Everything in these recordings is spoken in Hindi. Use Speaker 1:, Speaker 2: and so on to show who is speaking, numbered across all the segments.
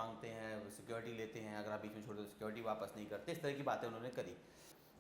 Speaker 1: मांगते हैं, सिक्योरिटी लेते हैं, अगर आप बीच में छोड़ दो सिक्योरिटी वापस नहीं करते, इस तरह की बातें उन्होंने करी।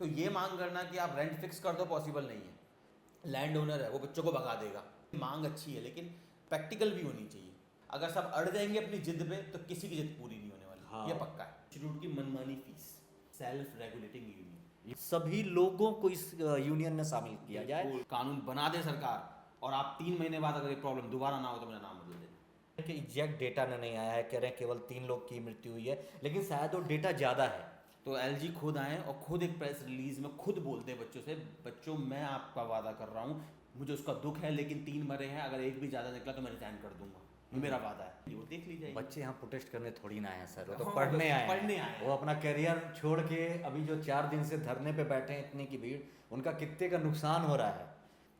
Speaker 1: तो ये मांग करना कि आप रेंट फिक्स कर दो पॉसिबल नहीं है। लैंड ओनर है वो बच्चों को भगा देगा। मांग अच्छी है लेकिन प्रैक्टिकल भी होनी चाहिए। अगर सब अड़ जाएंगे अपनी जिद पे तो किसी की जिद पूरी नहीं होने वाली।
Speaker 2: हाँ।
Speaker 1: ये पक्का है। इंस्टीट्यूट की मनमानी फीस, सेल्फ रेगुलेटिंग यूनियन,
Speaker 2: सभी लोगों को इस यूनियन में शामिल किया जाए।
Speaker 1: कानून बना दे सरकार, और आप 3 महीने बाद अगर ये प्रॉब्लम दोबारा ना हो तो मेरा नाम बदल देना।
Speaker 2: कि एग्जैक्ट डेटा नहीं आया है, कह रहे हैं केवल 3 लोग की मृत्यु हुई है, लेकिन शायद वो डेटा ज़्यादा है।
Speaker 1: तो एलजी खुद आए और खुद एक प्रेस रिलीज में खुद बोलते हैं बच्चों से, बच्चों मैं आपका वादा कर रहा हूँ, मुझे उसका दुख है लेकिन 3 मरे हैं, अगर एक भी ज़्यादा निकला तो मैं रिजाइन कर दूंगा, ये मेरा वादा है। वो देख लीजिए।
Speaker 2: बच्चे यहाँ प्रोटेस्ट करने थोड़ी ना आए सर, वो तो
Speaker 1: हाँ,
Speaker 2: पढ़ने आए
Speaker 1: पढ़ने
Speaker 2: हैं।
Speaker 1: आए
Speaker 2: वो अपना करियर छोड़ के अभी जो 4 दिन से धरने पे बैठे हैं, इतनी की भीड़, उनका कितने का नुकसान हो रहा है।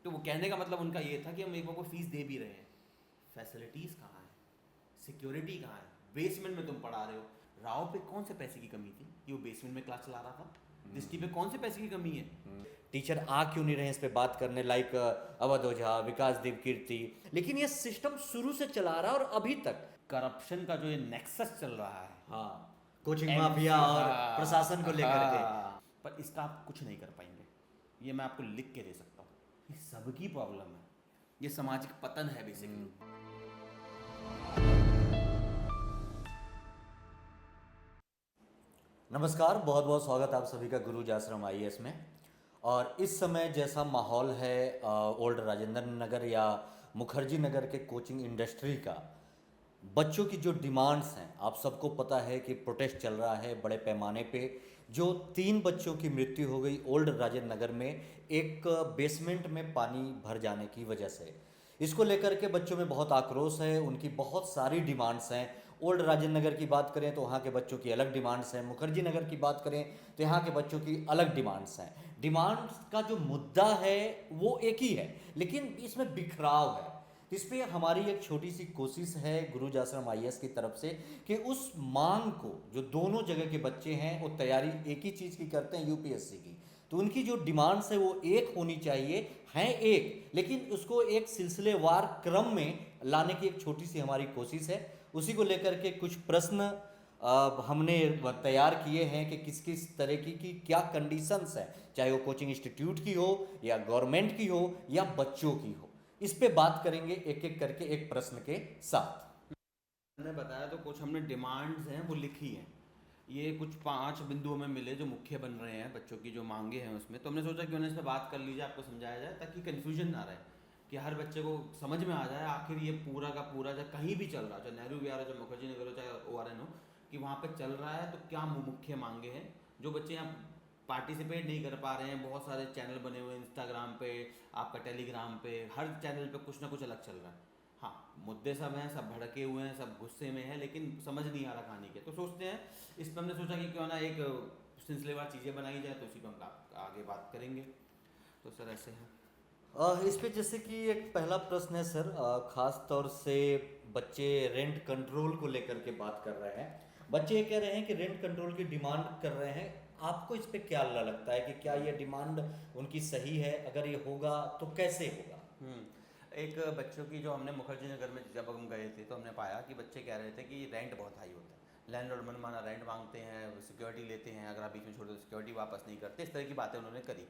Speaker 1: तो वो कहने का मतलब उनका ये था कि हम एक बार को फीस दे भी रहे हैं, फैसिलिटीज़ कहाँ है, सिक्योरिटी कहाँ है, बेसमेंट में तुम पढ़ा रहे हो। राव पे कौन से पैसे की कमी थी कि वो बेसमेंट में क्लास चला रहा था? दृष्टि पे कौन से पैसे की कमी है?
Speaker 2: टीचर आ क्यों नहीं रहे इस पे बात करने, लाइक अवध ओझा, विकास देवकीर्ति, लेकिन ये सिस्टम शुरू से चला रहा है और अभी तक
Speaker 1: करप्शन का जो ये नेक्सस चल रहा है,
Speaker 2: हाँ, कोचिंग माफिया और प्रशासन को लेकर के,
Speaker 1: पर इसका आप कुछ नहीं कर पाएंगे, ये मैं आपको लिख के दे सकता हूँ। ये सबकी प्रॉब्लम है, ये सामाजिक पतन है बेसिकली।
Speaker 2: नमस्कार, बहुत बहुत स्वागत आप सभी का गुरुज आश्रम आईएएस में। और इस समय जैसा माहौल है ओल्ड राजेंद्र नगर या मुखर्जी नगर के कोचिंग इंडस्ट्री का, बच्चों की जो डिमांड्स हैं, आप सबको पता है कि प्रोटेस्ट चल रहा है बड़े पैमाने पे। जो 3 बच्चों की मृत्यु हो गई ओल्ड राजेंद्र नगर में एक बेसमेंट में पानी भर जाने की वजह से, इसको लेकर के बच्चों में बहुत आक्रोश है। उनकी बहुत सारी डिमांड्स हैं। ओल्ड राजेंद्र नगर की बात करें तो वहाँ के बच्चों की अलग डिमांड्स हैं, मुखर्जी नगर की बात करें तो यहाँ के बच्चों की अलग डिमांड्स हैं। डिमांड्स का जो मुद्दा है वो एक ही है, लेकिन इसमें बिखराव है। इस पे हमारी एक छोटी सी कोशिश है गुरुज आश्रम आईएएस की तरफ से कि उस मांग को, जो दोनों जगह के बच्चे हैं वो तैयारी एक ही चीज़ की करते हैं, यूपीएससी की, तो उनकी जो डिमांड्स है वो एक होनी चाहिए, हैं एक, लेकिन उसको एक सिलसिलेवार क्रम में लाने की एक छोटी सी हमारी कोशिश है। उसी को लेकर के कुछ प्रश्न हमने तैयार किए हैं कि किस किस तरह की क्या कंडीशंस हैं, चाहे वो कोचिंग इंस्टीट्यूट की हो या गवर्नमेंट की हो या बच्चों की हो। इस पे बात करेंगे एक एक करके, एक प्रश्न के साथ।
Speaker 1: मैंने बताया तो कुछ हमने डिमांड्स हैं वो लिखी हैं, ये कुछ 5 बिंदुओं में मिले जो मुख्य बन रहे हैं बच्चों की जो मांगे हैं उसमें। तो हमने सोचा कि उन्हें इस पर बात कर लीजिए, आपको समझाया जाए ताकि कन्फ्यूजन ना रहे, कि हर बच्चे को समझ में आ जाए आखिर ये पूरा का पूरा चाहे कहीं भी चल रहा है, चाहे नेहरू विहार हो, चाहे मुखर्जी नगर हो, चाहे ORN हो, कि वहाँ पर चल रहा है तो क्या मुख्य मांगे हैं। जो बच्चे यहाँ पार्टिसिपेट नहीं कर पा रहे हैं, बहुत सारे चैनल बने हुए हैं इंस्टाग्राम पे, आपका टेलीग्राम पे, हर चैनल पे कुछ ना कुछ अलग चल रहा है। हाँ, मुद्दे सब हैं, सब भड़के हुए हैं, सब गुस्से में हैं, लेकिन समझ नहीं आ रहा कहानी के। तो सोचते हैं इस पर हमने सोचा कि क्यों ना एक सिलसिलेवार चीज़ें बनाई जाए, तो उसी पर हम आगे बात करेंगे। तो सर ऐसे है
Speaker 2: इस पे जैसे कि एक पहला प्रश्न है सर, खास तौर से बच्चे रेंट कंट्रोल को लेकर के बात कर रहे हैं। बच्चे ये कह रहे हैं कि रेंट कंट्रोल की डिमांड कर रहे हैं। आपको इस पे क्या लगता है कि क्या ये डिमांड उनकी सही है? अगर ये होगा तो कैसे होगा?
Speaker 1: एक बच्चों की जो हमने मुखर्जी नगर में जब हम गए थे तो हमने पाया कि बच्चे कह रहे थे कि रेंट बहुत हाई होता है, लैंडलॉर्ड मनमाना रेंट मांगते हैं, सिक्योरिटी लेते हैं, अगर आप बीच में छोड़ दो सिक्योरिटी वापस नहीं करते, इस तरह की बातें उन्होंने करी।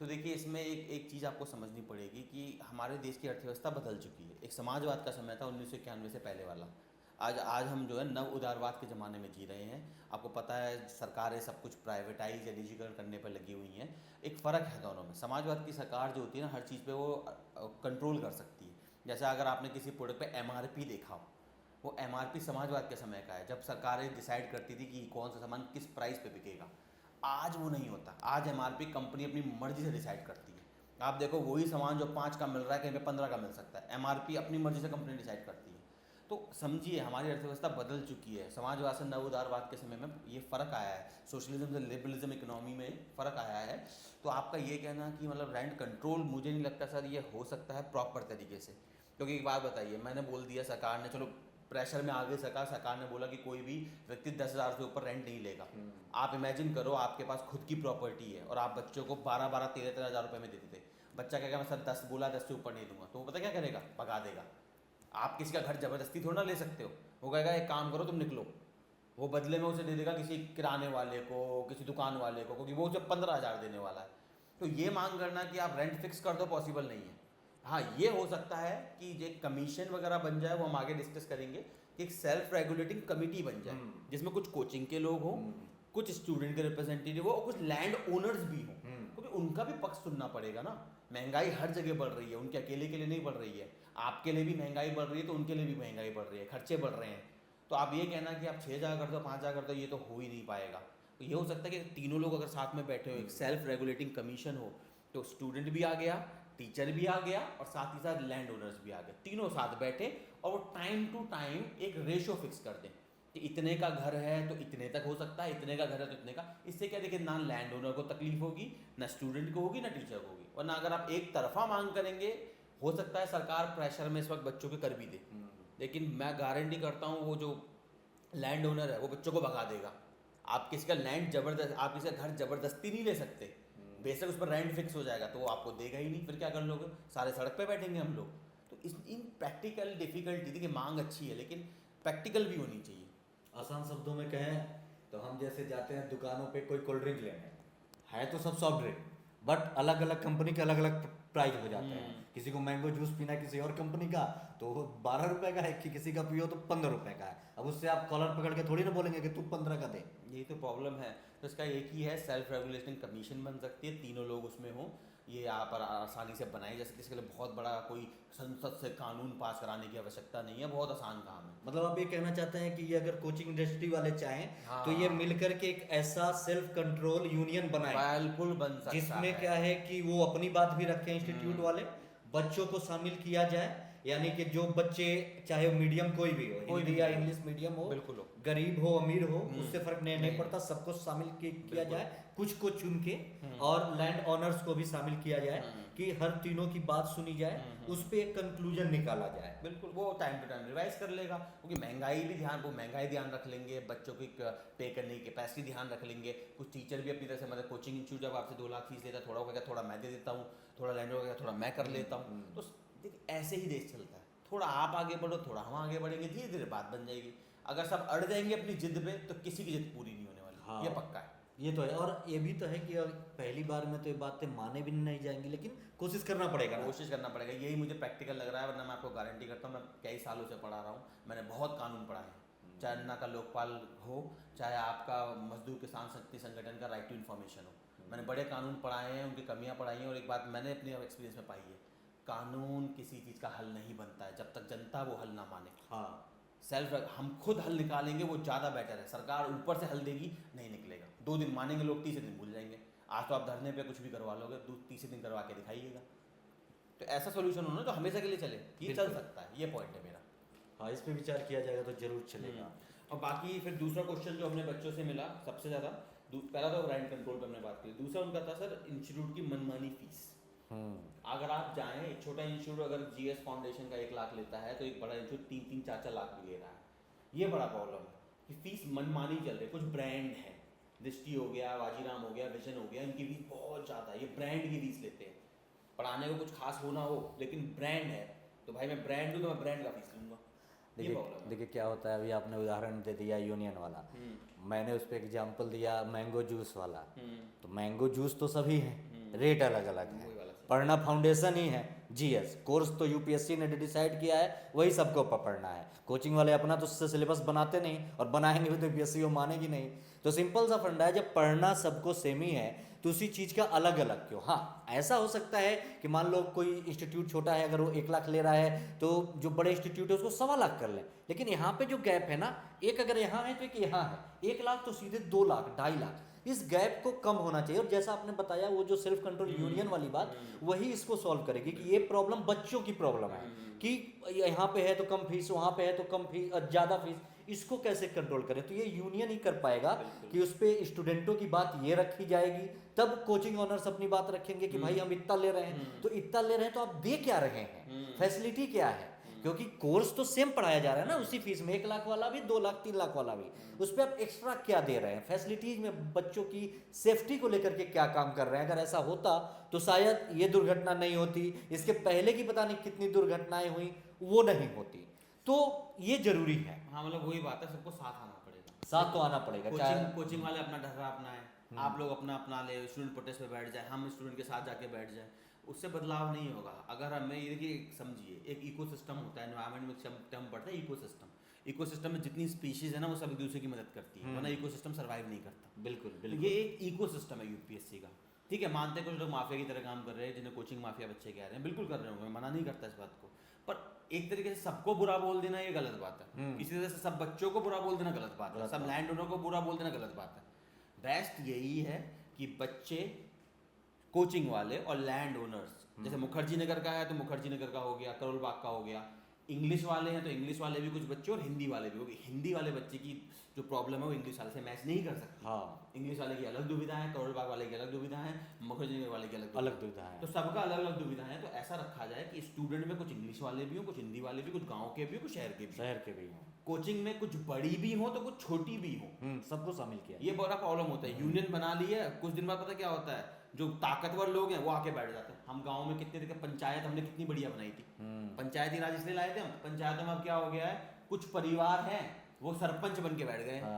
Speaker 1: तो देखिए इसमें एक चीज़ आपको समझनी पड़ेगी कि हमारे देश की अर्थव्यवस्था बदल चुकी है। एक समाजवाद का समय था 1991 से पहले वाला, आज हम जो है नव उदारवाद के ज़माने में जी रहे हैं। आपको पता है सरकारें सब कुछ प्राइवेटाइज या निजीकरण करने पर लगी हुई हैं। एक फ़र्क है दोनों में। समाजवाद की सरकार जो होती है ना, हर चीज़ पे वो कंट्रोल कर सकती है। जैसे अगर आपने किसी प्रोडक्ट पे MRP देखा हो, वो MRP समाजवाद के समय का है, जब सरकारें डिसाइड करती थी कि कौन सा सामान किस प्राइस पे बिकेगा। आज वो नहीं होता। आज MRP कंपनी अपनी मर्जी से डिसाइड करती है। आप देखो वही सामान जो 5 का मिल रहा है कहीं पे 15 का मिल सकता है। MRP अपनी मर्जी से कंपनी डिसाइड करती है। तो समझिए हमारी अर्थव्यवस्था बदल चुकी है। समाजवाद से नव उदारवाद के समय में ये फ़र्क आया है, सोशलिज्म से लिबरलिज्म इकोनॉमी में फ़र्क आया है। तो आपका ये कहना कि मतलब रेंट कंट्रोल, मुझे नहीं लगता सर ये हो सकता है प्रॉपर तरीके से। क्योंकि एक बात बताइए, मैंने बोल दिया, सरकार ने, चलो प्रेशर में आ गई सरकार ने बोला कि कोई भी व्यक्ति 10,000 से ऊपर रेंट नहीं लेगा। आप इमेजिन करो आपके पास खुद की प्रॉपर्टी है और आप बच्चों को 12-12, 13-13 हज़ार रुपये में देते थे। बच्चा कहेगा मैं सर 10 बोला, 10 से ऊपर नहीं दूंगा, तो वो पता क्या करेगा? भगा देगा। आप किसी का घर ज़बरदस्ती थोड़ा ना ले सकते हो। वो कहेगा एक काम करो तुम निकलो, वो बदले में उसे दे देगा किसी किराने वाले को, किसी दुकान वाले को, क्योंकि वो उसे 15,000 देने वाला है। तो ये मांग करना कि आप रेंट फिक्स कर दो पॉसिबल नहीं है। हाँ, ये हो सकता है कि जो कमीशन वगैरह बन जाए, वो हम आगे डिस्कस करेंगे, कि एक सेल्फ रेगुलेटिंग कमिटी बन जाए जिसमें कुछ कोचिंग के लोग हों, कुछ स्टूडेंट के रिप्रेजेंटेटिव हो और कुछ लैंड ओनर्स भी हों, क्योंकि उनका भी पक्ष सुनना पड़ेगा ना। महंगाई हर जगह बढ़ रही है, उनके अकेले के लिए नहीं बढ़ रही है, आपके लिए भी महंगाई बढ़ रही है तो उनके लिए भी महंगाई बढ़ रही है, खर्चे बढ़ रहे हैं। तो आप ये कहना कि आप 6,000 कर दो, 5,000 कर दो, ये तो हो ही नहीं पाएगा। तो ये हो सकता है कि तीनों लोग अगर साथ में बैठे हो, एक सेल्फ रेगुलेटिंग कमीशन हो, तो स्टूडेंट भी आ गया, टीचर भी आ गया और साथ ही साथ लैंड ओनर्स भी आ गए, तीनों साथ बैठे और वो टाइम टू टाइम एक रेशो फिक्स कर दें कि इतने का घर है तो इतने तक हो सकता है, इतने का घर है तो इतने का। इससे क्या देखिए, ना लैंड ओनर को तकलीफ होगी, ना स्टूडेंट को होगी, ना टीचर को होगी। वरना अगर आप एक तरफा मांग करेंगे, हो सकता है सरकार प्रेशर में इस वक्त बच्चों के कर भी दे, लेकिन मैं गारंटी करता हूँ वो जो लैंड ओनर है वो बच्चों को भगा देगा। आप किसी का लैंड जबरदस्त, आप किसी का घर जबरदस्ती नहीं ले सकते, बेशक उस पर रेंट फिक्स हो जाएगा तो वो आपको देगा ही नहीं, फिर क्या कर लोगे, सारे सड़क पे बैठेंगे हम लोग। तो इन प्रैक्टिकल डिफिकल्टी, देखिए मांग अच्छी है लेकिन प्रैक्टिकल भी होनी चाहिए।
Speaker 2: आसान शब्दों में कहें तो हम जैसे जाते हैं दुकानों पे कोई कोल्ड ड्रिंक लेने, है तो सब सॉफ्ट ड्रिंक, बट अलग अलग कंपनी के अलग अलग प्राइस हो जाते हैं। किसी को मैंगो जूस पीना है किसी और कंपनी का तो वो 12 रुपए का है, कि किसी का पियो तो 15 रुपए का है। अब उससे आप कॉलर पकड़ के थोड़ी ना बोलेंगे कि तू 15 का दे।
Speaker 1: यही तो प्रॉब्लम है। तो इसका एक ही है, सेल्फ रेगुलेटिंग कमीशन बन सकती है, तीनों लोग उसमें हों, ये यहाँ पर आसानी से बनाई जा सकती है। इसके लिए बहुत बड़ा कोई संसद से कानून पास कराने की आवश्यकता नहीं है, बहुत आसान काम है।
Speaker 2: मतलब आप ये कहना चाहते हैं कि ये अगर कोचिंग इंडस्ट्री वाले चाहें
Speaker 1: हाँ,
Speaker 2: तो ये मिलकर के एक ऐसा सेल्फ कंट्रोल यूनियन बनाए
Speaker 1: बिल्कुल बन सकता
Speaker 2: जिसमें
Speaker 1: है।
Speaker 2: क्या है कि वो अपनी बात भी रखें, इंस्टीट्यूट वाले बच्चों को शामिल किया जाए, यानी कि जो बच्चे चाहे मीडियम कोई भी हो,
Speaker 1: कोई
Speaker 2: हिंदी
Speaker 1: भी
Speaker 2: या
Speaker 1: हो,
Speaker 2: इंग्लिश मीडियम हो,
Speaker 1: बिल्कुल हो,
Speaker 2: गरीब हो अमीर हो, उससे फर्क नहीं पड़ता, सबको शामिल किया
Speaker 1: बिल्कुल।
Speaker 2: जाए, कुछ को चुन के, और लैंड ऑनर्स को भी शामिल किया जाए कि हर तीनों की बात सुनी जाए, उस पर एक कंक्लूजन निकाला जाए।
Speaker 1: बिल्कुल, वो टाइम टू टाइम रिवाइज कर लेगा, क्योंकि महंगाई भी वो महंगाई ध्यान रख लेंगे, बच्चों की पे करने की कैपेसिटी ध्यान रख लेंगे। कुछ टीचर भी अपनी तरह से, मतलब कोचिंग इंस्टीट्यूट जब आपसे 2 लाख फीस लेता है, थोड़ा हो गया थोड़ा मैं दे देता हूँ, थोड़ा लैंड हो गया थोड़ा मैं कर लेता हूँ। तो देखिए ऐसे ही देश चलता है, थोड़ा आप आगे बढ़ो थोड़ा हम आगे बढ़ेंगे, धीरे धीरे बात बन जाएगी। अगर सब अड़ जाएंगे अपनी जिद पे तो किसी की जिद पूरी नहीं होने वाली।
Speaker 2: हाँ,
Speaker 1: ये पक्का है।
Speaker 2: ये तो है, और ये भी तो है कि पहली बार में तो ये बातें माने भी नहीं जाएंगी, लेकिन कोशिश करना पड़ेगा ना।
Speaker 1: कोशिश करना पड़ेगा, यही मुझे प्रैक्टिकल लग रहा है। वरना मैं आपको गारंटी करता हूँ, मैं कई सालों से पढ़ा रहा हूँ, मैंने बहुत कानून पढ़ा है, चाहे अन्ना का लोकपाल हो, चाहे आपका मजदूर किसान शक्ति संगठन का राइट टू इन्फॉर्मेशन हो। मैंने बड़े कानून पढ़ाए हैं, उनकी कमियाँ पढ़ाई हैं, और एक बात मैंने अपने एक्सपीरियंस में पाई है, कानून किसी चीज़ का हल नहीं बनता है जब तक जनता वो हल ना माने।
Speaker 2: हाँ,
Speaker 1: सेल्फ हम खुद हल निकालेंगे वो ज़्यादा बेटर है। सरकार ऊपर से हल देगी, नहीं निकलेगा। 2 दिन मानेंगे लोग, तीसरे दिन भूल जाएंगे। आज तो आप धरने पे कुछ भी करवा लोगे, तीसरे दिन करवा के दिखाइएगा। तो ऐसा सोल्यूशन होना जो हमेशा के लिए चले, ये चल सकता है, ये पॉइंट है मेरा।
Speaker 2: हाँ, इस पे विचार किया जाएगा तो जरूर चलेगा।
Speaker 1: और बाकी फिर दूसरा क्वेश्चन जो हमने बच्चों से मिला सबसे ज़्यादा, पहला तो रेंट कंट्रोल पे हमने बात की, दूसरा उनका था सर इंस्टीट्यूट की मनमानी फीस। अगर आप जाएं, एक छोटा इंस्टीट्यूट अगर जीएस फाउंडेशन का 1 लाख लेता है तो एक बड़ा इंस्टीट्यूट 3-3, 4-4 लाख भी ले रहा है। ये बड़ा प्रॉब्लम है कि फीस मनमानी चल रही है। कुछ ब्रांड है, दृष्टि हो गया, वाजीराम हो गया, विजन हो गया, इनकी फीस बहुत ज़्यादा है, ये ब्रांड की फीस लेते हैं। पढ़ाने को कुछ खास होना हो लेकिन ब्रांड है तो भाई मैं ब्रांड दूँ तो मैं ब्रांड का फीस लूँगा।
Speaker 2: देखिए क्या होता है, अभी आपने उदाहरण दे दिया यूनियन वाला, मैंने उस पर एग्जाम्पल दिया मैंगो जूस वाला। तो मैंगो जूस तो सभी हैं, रेट अलग अलग है। पढ़ना फाउंडेशन ही है, जीएस कोर्स तो यूपीएससी ने डिसाइड किया है, वही सबको पढ़ना है। कोचिंग वाले अपना तो उससे सिलेबस बनाते नहीं, और बनाएंगे भी तो यूपीएससी वो मानेगी नहीं। तो सिंपल सा फंडा है, जब पढ़ना सबको सेम ही है तो उसी चीज़ का अलग अलग क्यों। हाँ, ऐसा हो सकता है कि मान लो कोई इंस्टीट्यूट छोटा है, अगर वो 1 लाख ले रहा है तो जो बड़े इंस्टीट्यूट है उसको 1.25 लाख कर लें। लेकिन यहाँ पे जो गैप है ना, एक अगर यहाँ है तो एक यहाँ है, 1 लाख तो सीधे 2 लाख 2.5 लाख, इस गैप को कम होना चाहिए। और जैसा आपने बताया वो जो सेल्फ कंट्रोल यूनियन वाली बात, वही इसको सॉल्व करेगी कि ये प्रॉब्लम बच्चों की प्रॉब्लम है कि यहाँ पे है तो कम फीस, वहाँ पे है तो कम फीस, ज़्यादा फीस, इसको कैसे कंट्रोल करें। तो ये यूनियन ही कर पाएगा कि उस पर स्टूडेंटों की बात ये रखी जाएगी, तब कोचिंग ऑनर्स अपनी बात रखेंगे कि भाई हम इतना ले रहे हैं, तो इतना ले रहे हैं तो आप दे क्या रहे हैं, फैसिलिटी क्या है, क्योंकि कोर्स तो सेम पढ़ाया जा रहा है ना उसी फीस में, 1 लाख वाला भी, 2 लाख 3 लाख वाला भी, उस पर आप एक्स्ट्रा क्या दे रहे हैं, फैसिलिटीज में बच्चों की सेफ्टी को लेकर के क्या काम कर रहे हैं। अगर ऐसा होता तो शायद ये दुर्घटना नहीं होती, इसके पहले की पता नहीं कितनी दुर्घटनाएं हुई वो नहीं होती। तो ये जरूरी है।
Speaker 1: हाँ, मतलब वही बात है, सबको साथ आना पड़ेगा।
Speaker 2: साथ तो आना पड़ेगा
Speaker 1: कोचिंग वाले अपना ढर्रा अपनाएं, आप लोग अपना अपना ले, स्टूडेंट प्रोटेस्ट पे बैठ जाए, हम स्टूडेंट के साथ जाके बैठ जाए, उससे बदलाव नहीं होगा। अगर हमें ये देखिए समझिए, एक इकोसिस्टम होता है, एनवायरनमेंट में टर्म पड़ता है इकोसिस्टम। इकोसिस्टम में जितनी स्पीशीज है ना वो सब एक दूसरे की मदद करती है, वरना इकोसिस्टम सर्वाइव नहीं करता।
Speaker 2: बिल्कुल
Speaker 1: तो
Speaker 2: बिल्कुल।
Speaker 1: ये एक इकोसिस्टम है यूपीएससी का। ठीक है, मानते हैं कुछ लोग माफिया की तरह काम कर रहे हैं, जिन्हें कोचिंग माफिया बच्चे कह रहे हैं, बिल्कुल कर रहे होंगे, मैं मना नहीं करता इस बात को, पर एक तरीके से सबको बुरा बोल देना ये गलत बात है। किसी तरह से सब बच्चों को बुरा बोल देना गलत बात है, सब लैंड ओनर को बुरा बोल देना गलत बात है। बेस्ट यही है कि बच्चे, कोचिंग वाले और लैंड ओनर्स, जैसे मुखर्जी नगर का है तो मुखर्जी नगर का हो गया, करोल बाग का हो गया, इंग्लिश वाले हैं तो इंग्लिश वाले भी कुछ बच्चे और हिंदी वाले भी, हिंदी वाले बच्चे की जो प्रॉब्लम है वो इंग्लिश वाले से मैच नहीं कर सकती।
Speaker 2: हाँ,
Speaker 1: इंग्लिश वाले की अलग दुविधा है, करोल बाग वाले की अलग दुविधा है, मुखर्जी नगर वाले की
Speaker 2: अलग दुविधा है।
Speaker 1: तो सबका अलग अलग दुविधा है। तो ऐसा रखा जाए कि स्टूडेंट में कुछ इंग्लिश वाले भी हो, कुछ हिंदी वाले भी, कुछ गाँव के भी हो, कुछ शहर के भी,
Speaker 2: शहर के भी हों,
Speaker 1: कोचिंग में कुछ बड़ी भी हो तो कुछ छोटी भी हो,
Speaker 2: सबको शामिल किया।
Speaker 1: ये बड़ा प्रॉब्लम होता है। यूनियन बना ली है, कुछ दिन बाद पता क्या होता है, जो ताकतवर लोग हैं वो आके बैठ जाते हैं। हम गांव में कितने देखिए, पंचायत हमने कितनी बढ़िया बनाई थी, पंचायती राज इसलिए लाए थे हम, पंचायतों में अब क्या हो गया है, कुछ परिवार हैं वो सरपंच बन के बैठ गए हैं,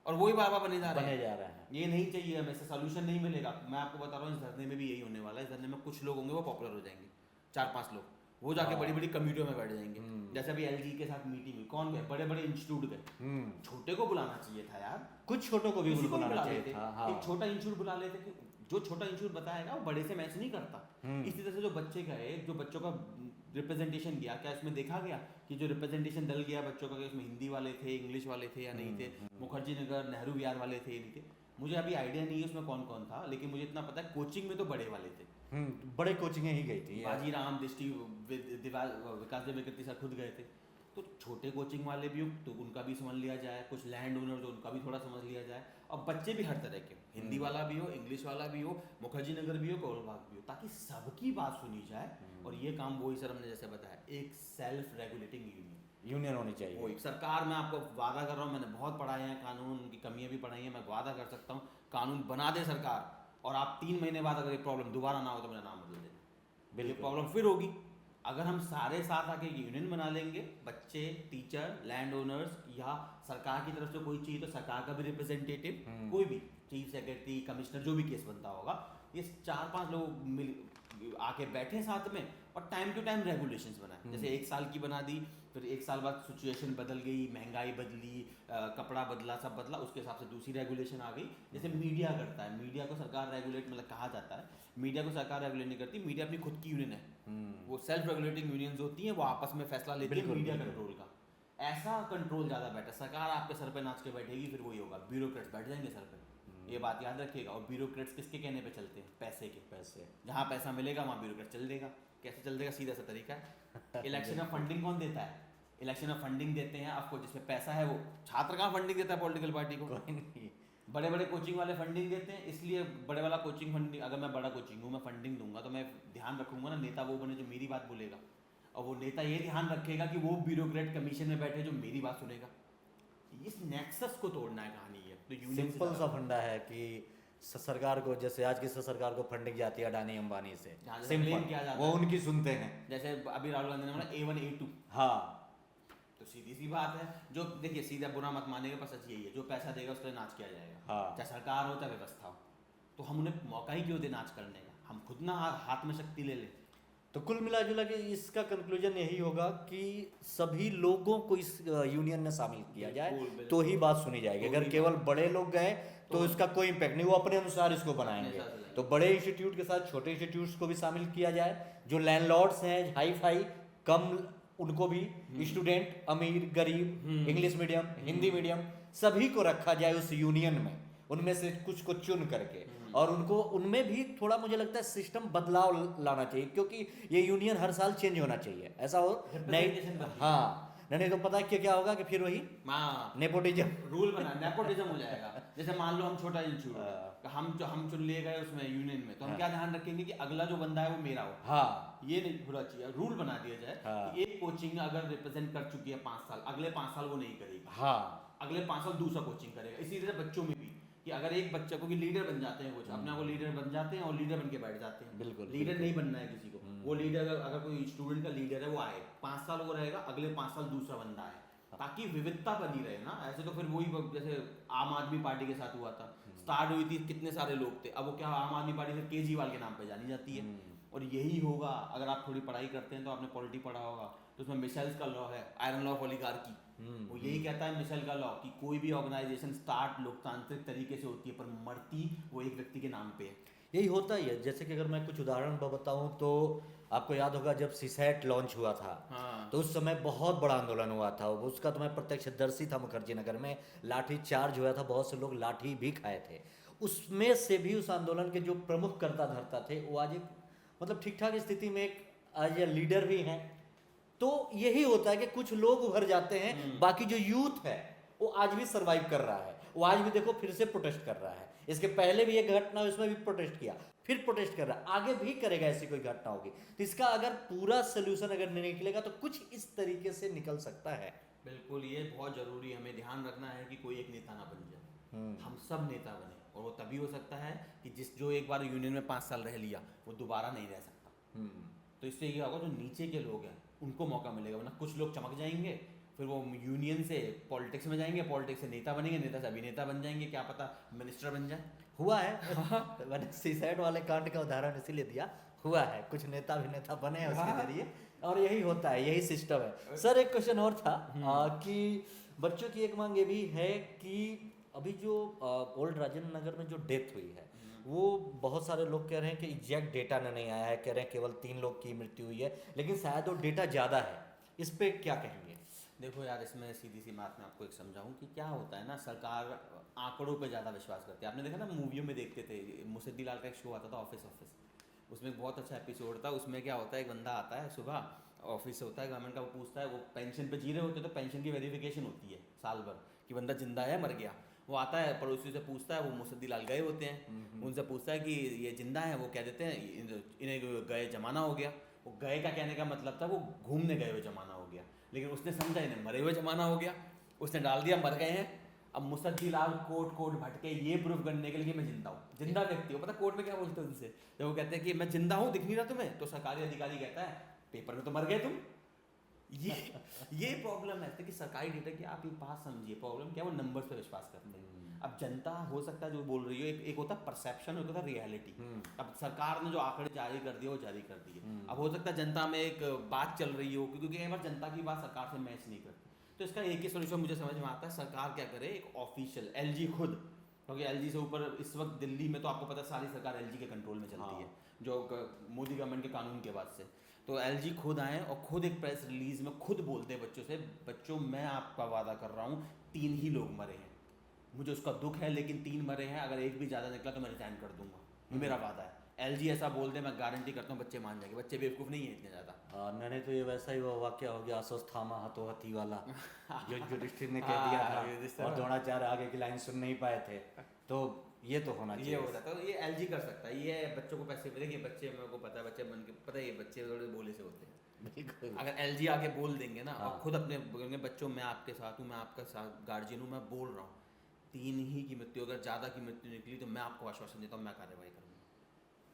Speaker 1: और वही बाबा बने जा रहे हैं। ये नहीं चाहिए हमें, इससे सोल्यूशन नहीं मिलेगा। मैं आपको बता रहा हूँ, इस धरने में भी यही होने वाला है। इस धरने में कुछ लोग होंगे वो पॉपुलर हो जाएंगे, 4-5 लोग, वो जाके बड़ी बड़ी कम्युनिटियों में बैठ जाएंगे। जैसे अभी एलजी के साथ मीटिंग हुई, कौन गए, बड़े बड़े इंस्टीट्यूट गए, छोटे को बुलाना चाहिए था यार,
Speaker 2: कुछ छोटों को भी
Speaker 1: किसी को
Speaker 2: बुलाना
Speaker 1: बुला
Speaker 2: चाहिए
Speaker 1: लेते,
Speaker 2: था।
Speaker 1: एक छोटा इंस्टीट्यूट बुला लेते कि जो छोटा इंस्टीट्यूट बताएगा वो बड़े से मैच नहीं करता। इसी तरह से जो बच्चे गए, जो बच्चों का रिप्रेजेंटेशन गया, क्या इसमें देखा गया कि जो रिप्रेजेंटेशन दल गया बच्चों का, इसमें हिंदी वाले थे, इंग्लिश वाले थे या नहीं थे, मुखर्जी नगर नेहरू विहार वाले थे या नहीं थे, मुझे अभी आइडिया नहीं है उसमें कौन कौन था, लेकिन मुझे इतना पता है कोचिंग में तो बड़े वाले थे,
Speaker 2: बड़े कोचिंग ही गई थी,
Speaker 1: बाजीराम दृष्टि, विकास देव विकृति सर खुद गए थे। तो छोटे कोचिंग वाले भी हो तो उनका भी समझ लिया जाए, कुछ लैंड ओनर जो उनका भी थोड़ा समझ लिया जाए, और बच्चे भी हर तरह के, हिंदी वाला भी हो, इंग्लिश वाला भी हो, मुखर्जी नगर भी हो, करोल बाग भी हो, ताकि सबकी बात सुनी जाए। और ये काम वही सर हमने जैसे बताया, एक सेल्फ रेगुलेटिंग
Speaker 2: यूनियन होनी चाहिए।
Speaker 1: वो एक सरकार, मैं आपको वादा कर रहा हूँ, मैंने बहुत पढ़ाए हैं कानून की कमियां भी पढ़ाई हैं, मैं वादा कर सकता हूँ कानून बना दे सरकार, और आप 3 महीने बाद अगर ये प्रॉब्लम दोबारा ना हो तो मेरा नाम बदल देना, ये प्रॉब्लम फिर होगी। अगर हम सारे साथ आके यूनियन बना लेंगे, बच्चे, टीचर, लैंड ओनर्स, या सरकार की तरफ से कोई चाहिए तो सरकार का भी रिप्रेजेंटेटिव, कोई भी चीफ सेक्रेटरी, कमिश्नर, जो भी केस बनता होगा, ये 4-5 लोग मिल आके बैठे साथ में और टाइम टू टाइम रेगुलेशंस बनाए। जैसे 1 साल की बना दी, फिर 1 साल बाद सिचुएशन बदल गई, महंगाई बदली, कपड़ा बदला, सब बदला, उसके हिसाब से दूसरी रेगुलेशन आ गई। जैसे मीडिया करता है, मीडिया को सरकार रेगुलेट, मतलब कहा जाता है मीडिया को सरकार रेगुलेट नहीं करती, मीडिया अपनी खुद की यूनियन है, वो सेल्फ रेगुलेटिंग यूनियंस होती हैं, वो आपस में फैसला लेती है मीडिया कंट्रोल का। ऐसा कंट्रोल ज़्यादा बेटर, सरकार आपके सर पे नाच के बैठेगी, फिर वही होगा, ब्यूरोक्रेट्स बैठ जाएंगे सर पे, ये बात याद रखिएगा। और ब्यूरोक्रेट्स किसके कहने पे चलते हैं, पैसे के, पैसे जहाँ पैसा मिलेगा वहाँ ब्यूरोक्रेट चल देगा। कैसे चल देगा, सीधा सा तरीका है। इलेक्शन में फंडिंग कौन देता है, इलेक्शन में फंडिंग देते हैं आपको जिसमें पैसा है, वो छात्र कहाँ फंडिंग देता है पॉलिटिकल पार्टी को, बड़े बड़े कोचिंग वाले फंडिंग देते हैं। इसलिए बड़े वाला कोचिंग फंडिंग, अगर मैं बड़ा कोचिंग हूँ, मैं फंडिंग दूंगा तो मैं ध्यान रखूंगा ना, नेता वो बने जो मेरी बात बोलेगा, और वो नेता ये ध्यान रखेगा कि वो ब्यूरोक्रेट कमीशन में बैठे जो मेरी बात सुनेगा। इस नेक्सस को तोड़ना है कहानी है। तो
Speaker 2: सिंपल सा फंडा है कि सरकार को, जैसे आज की सरकार को फंडिंग जाती है अडानी अंबानी से, सिंपल, वो उनकी सुनते हैं।
Speaker 1: जैसे अभी राहुल गांधी ने बोला A1 A2,
Speaker 2: हाँ,
Speaker 1: तो सीधी सी बात है, जो देखिए सीधा बुरा मत मानेगा, पर सच यही है, जो पैसा देगा उसके लिए नाच किया जाएगा।
Speaker 2: हाँ,
Speaker 1: चाहे सरकार हो चाहे व्यवस्था हो, तो हम उन्हें मौका ही क्यों दे नाच करने का, हम खुद ना हाथ में शक्ति ले लें।
Speaker 2: तो कुल मिला जुला के इसका कंक्लूजन यही होगा कि सभी लोगों को इस यूनियन में शामिल किया जाए तो ही बात सुनी जाएगी। अगर केवल बड़े लोग गए तो इसका कोई इम्पैक्ट नहीं, वो अपने अनुसार इसको बनाएंगे। तो बड़े इंस्टीट्यूट के साथ छोटे इंस्टीट्यूट्स को भी शामिल किया जाए, जो लैंडलॉर्ड्स हैं हाई फाई कम, उनको भी, स्टूडेंट अमीर गरीब, इंग्लिश मीडियम हिंदी मीडियम, सभी को रखा जाए उस यूनियन में, उनमें से कुछ को चुन करके, और उनको उनमें भी थोड़ा मुझे लगता है सिस्टम बदलाव लाना चाहिए, क्योंकि ये यूनियन हर साल चेंज होना चाहिए, ऐसा हो नहीं, हाँ, नहीं तो पता है क्या होगा कि फिर वही नेपोटिज्म
Speaker 1: रूल बना, नेपोटिज्म हो जाएगा। जैसे मान लो हम छोटा इंस्टीट्यूट, हम चुन लिए गए उसमें यूनियन में, तो हम क्या ध्यान रखेंगे कि अगला जो बंदा है वो मेरा हो,
Speaker 2: हाँ,
Speaker 1: ये नहीं होना चाहिए। रूल बना दिया जाए कि एक कोचिंग अगर रिप्रेजेंट कर चुकी है 5 साल, अगले 5 साल वो नहीं करेगी,
Speaker 2: हाँ,
Speaker 1: अगले 5 साल दूसरा कोचिंग करेगा। इसी तरह बच्चों में भी, कि अगर एक बच्चा को लीडर बन जाते हैं, कुछ अपने आप को लीडर बन जाते हैं और लीडर बन के बैठ जाते हैं।
Speaker 2: बिल्कुल,
Speaker 1: लीडर नहीं बनना है किसी को, वो लीडर अगर कोई स्टूडेंट का लीडर है वो आए, 5 साल वो रहेगा, अगले 5 साल दूसरा बंदा है, ताकि विविधता बनी रहे ना। ऐसे तो फिर वही जैसे आम आदमी पार्टी के साथ हुआ था, स्टार्ट हुई थी, कितने सारे लोग थे, अब वो क्या आम आदमी पार्टी फिर केजरीवाल के नाम पे जानी जाती है। और यही होगा, अगर आप थोड़ी पढ़ाई करते हैं तो आपने पॉलिटी पढ़ा होगा, तो उसमें मिशेल्स का लॉ है, आयरन लॉ ऑफ ओलिगार्की। वो यही कहता है मिशेल का लॉ कि कोई भी ऑर्गेनाइजेशन स्टार्ट लोकतांत्रिक तरीके से होती है पर मरती वो एक व्यक्ति के नाम पे है।
Speaker 2: यही होता ही है। जैसे कि अगर मैं कुछ उदाहरण बताऊं तो आपको याद होगा जब सीसैट लॉन्च हुआ था,
Speaker 1: हाँ।
Speaker 2: तो उस समय बहुत बड़ा आंदोलन हुआ था। उसका तो मैं प्रत्यक्षदर्शी था, मुखर्जी नगर में लाठी चार्ज हुआ था, बहुत से लोग लाठी भी खाए थे। उसमें से भी उस आंदोलन के जो प्रमुख कर्ता धर्ता थे वो आज एक मतलब ठीक ठाक स्थिति में एक आज ये लीडर भी हैं। तो यही होता है कि कुछ लोग उभर जाते हैं, बाकी जो यूथ है वो आज भी सरवाइव कर रहा है। वो आज भी देखो फिर से प्रोटेस्ट कर रहा है। इसके पहले भी एक घटना हुई, उसमें भी प्रोटेस्ट किया, फिर प्रोटेस्ट कर रहा है, आगे भी करेगा। ऐसी कोई घटना होगी तो इसका अगर पूरा सोल्यूशन अगर नहीं निकलेगा तो कुछ इस तरीके से निकल सकता है।
Speaker 1: बिल्कुल, ये बहुत जरूरी है, हमें ध्यान रखना है कि कोई एक नेता ना बन जाए, हम सब नेता बने। और वो तभी हो सकता है कि जो एक बार यूनियन में 5 साल रह लिया वो दोबारा नहीं रह सकता। तो इससे ये होगा जो नीचे के लोग हैं उनको मौका मिलेगा, वरना कुछ लोग चमक जाएंगे, फिर वो यूनियन से पॉलिटिक्स में जाएंगे, पॉलिटिक्स से नेता बनेंगे, नेता से अभिनेता बन जाएंगे, क्या पता मिनिस्टर बन जाए।
Speaker 2: हुआ है मैंने सीसैट वाले कांड का उदाहरण इसीलिए दिया, हुआ है, कुछ नेता अभिनेता बने हैं उसके जरिए, और यही होता है, यही सिस्टम है। सर एक क्वेश्चन और था कि बच्चों की एक मांग ये भी है कि अभी जो ओल्ड राजेंद्र नगर में जो डेथ हुई है वो बहुत सारे लोग कह रहे हैं कि एग्जैक्ट डेटा नहीं आया है, कह रहे हैं केवल 3 लोग की मृत्यु हुई है, लेकिन शायद वो डेटा ज़्यादा है। इस पे क्या कहेंगे?
Speaker 1: देखो यार, इसमें सीधी सी बात मैं आपको एक समझाऊं कि क्या होता है ना, सरकार आंकड़ों पे ज़्यादा विश्वास करती है। आपने देखा ना, मूवियों में देखते थे, मुसद्दी लाल का एक शो आता था ऑफिस, उसमें एक बहुत अच्छा एपिसोड था। उसमें क्या होता है, एक बंदा आता है सुबह ऑफिस से होता है गवर्नमेंट का, वो पूछता है, वो पेंशन पे जी रहे होते तो पेंशन की वेरिफिकेशन होती है साल भर कि बंदा जिंदा है मर गया। वो आता है पड़ोसी से पूछता है, वो मुसद्दी लाल गए होते हैं, उनसे पूछता है कि ये जिंदा है, वो कह देते हैं इन्हें गए जमाना हो गया। वो गए का कहने का मतलब था वो घूमने गए हुए जमाना हो गया, लेकिन उसने समझा इन्हें मरे हुए जमाना हो गया, उसने डाल दिया मर गए हैं। अब मुसद्दी लाल कोर्ट भटके ये प्रूफ करने के लिए कि मैं जिंदा हूँ, जिंदा व्यक्ति हो, पता कोर्ट में क्या बोलते हैं उनसे, जब वो कहते हैं कि मैं जिंदा हूँ, दिख नहीं रहा तुम्हें, तो सरकारी अधिकारी कहता है पेपर में तो मर गए तुम। ये प्रॉब्लम है कि सरकारी डेटा की आप एक बात समझिए, प्रॉब्लम क्या है, वो नंबर्स पे विश्वास करते हैं। अब जनता हो सकता है जो बोल रही हो, एक होता है परसेप्शन, एक होता है रियलिटी। अब सरकार ने जो आंकड़े जारी कर दिए वो जारी कर दिए, अब हो सकता है जनता में एक बात चल रही हो, क्योंकि कई बार जनता की बात सरकार से मैच नहीं करती। तो इसका एक ही सोल्यूशन मुझे समझ में आता है, सरकार क्या करे, एक ऑफिशियल एलजी खुद, क्योंकि एलजी से ऊपर इस वक्त दिल्ली में तो आपको पता है सारी सरकार एलजी के कंट्रोल में चलती है, जो मोदी गवर्नमेंट के कानून के बाद से। तो एलजी खुद आए और खुद एक प्रेस रिलीज में खुद बोलते हैं बच्चों से, बच्चों मैं आपका वादा कर रहा हूँ 3 ही लोग मरे हैं, मुझे उसका दुख है लेकिन 3 मरे हैं, अगर एक भी ज़्यादा निकला तो मैं रिजाइन कर दूंगा, ये मेरा वादा है। एलजी ऐसा बोल दे, मैं गारंटी करता हूँ बच्चे मान जाएंगे, बच्चे बेवकूफ़ नहीं है इतने ज़्यादा।
Speaker 2: मैंने तो ये वैसा ही वो वाक्य हो गया अश्वत्थामा हथोहथी वाला जो युधिष्ठिर ने कह दिया था और द्रोणाचार्य आगे की लाइन सुन नहीं पाए थे, तो ये तो होना चाहिए।
Speaker 1: ये होता है, तो ये एलजी कर सकता है, ये बच्चों को पैसे मिलेंगे, बच्चे मेरे को पता है, बच्चे बन के पता है, ये बच्चे थोड़े बोले से होते हैं।
Speaker 2: बिल्कुल,
Speaker 1: अगर एलजी आके बोल देंगे ना और खुद अपने बोलेंगे बच्चों मैं आपके साथ हूँ, मैं आपका साथ गार्जियन हूँ, मैं बोल रहा हूँ 3 ही की मृत्यु, अगर ज़्यादा की मृत्यु निकली तो मैं आपको आश्वासन देता हूँ मैं कार्रवाई करूँगा,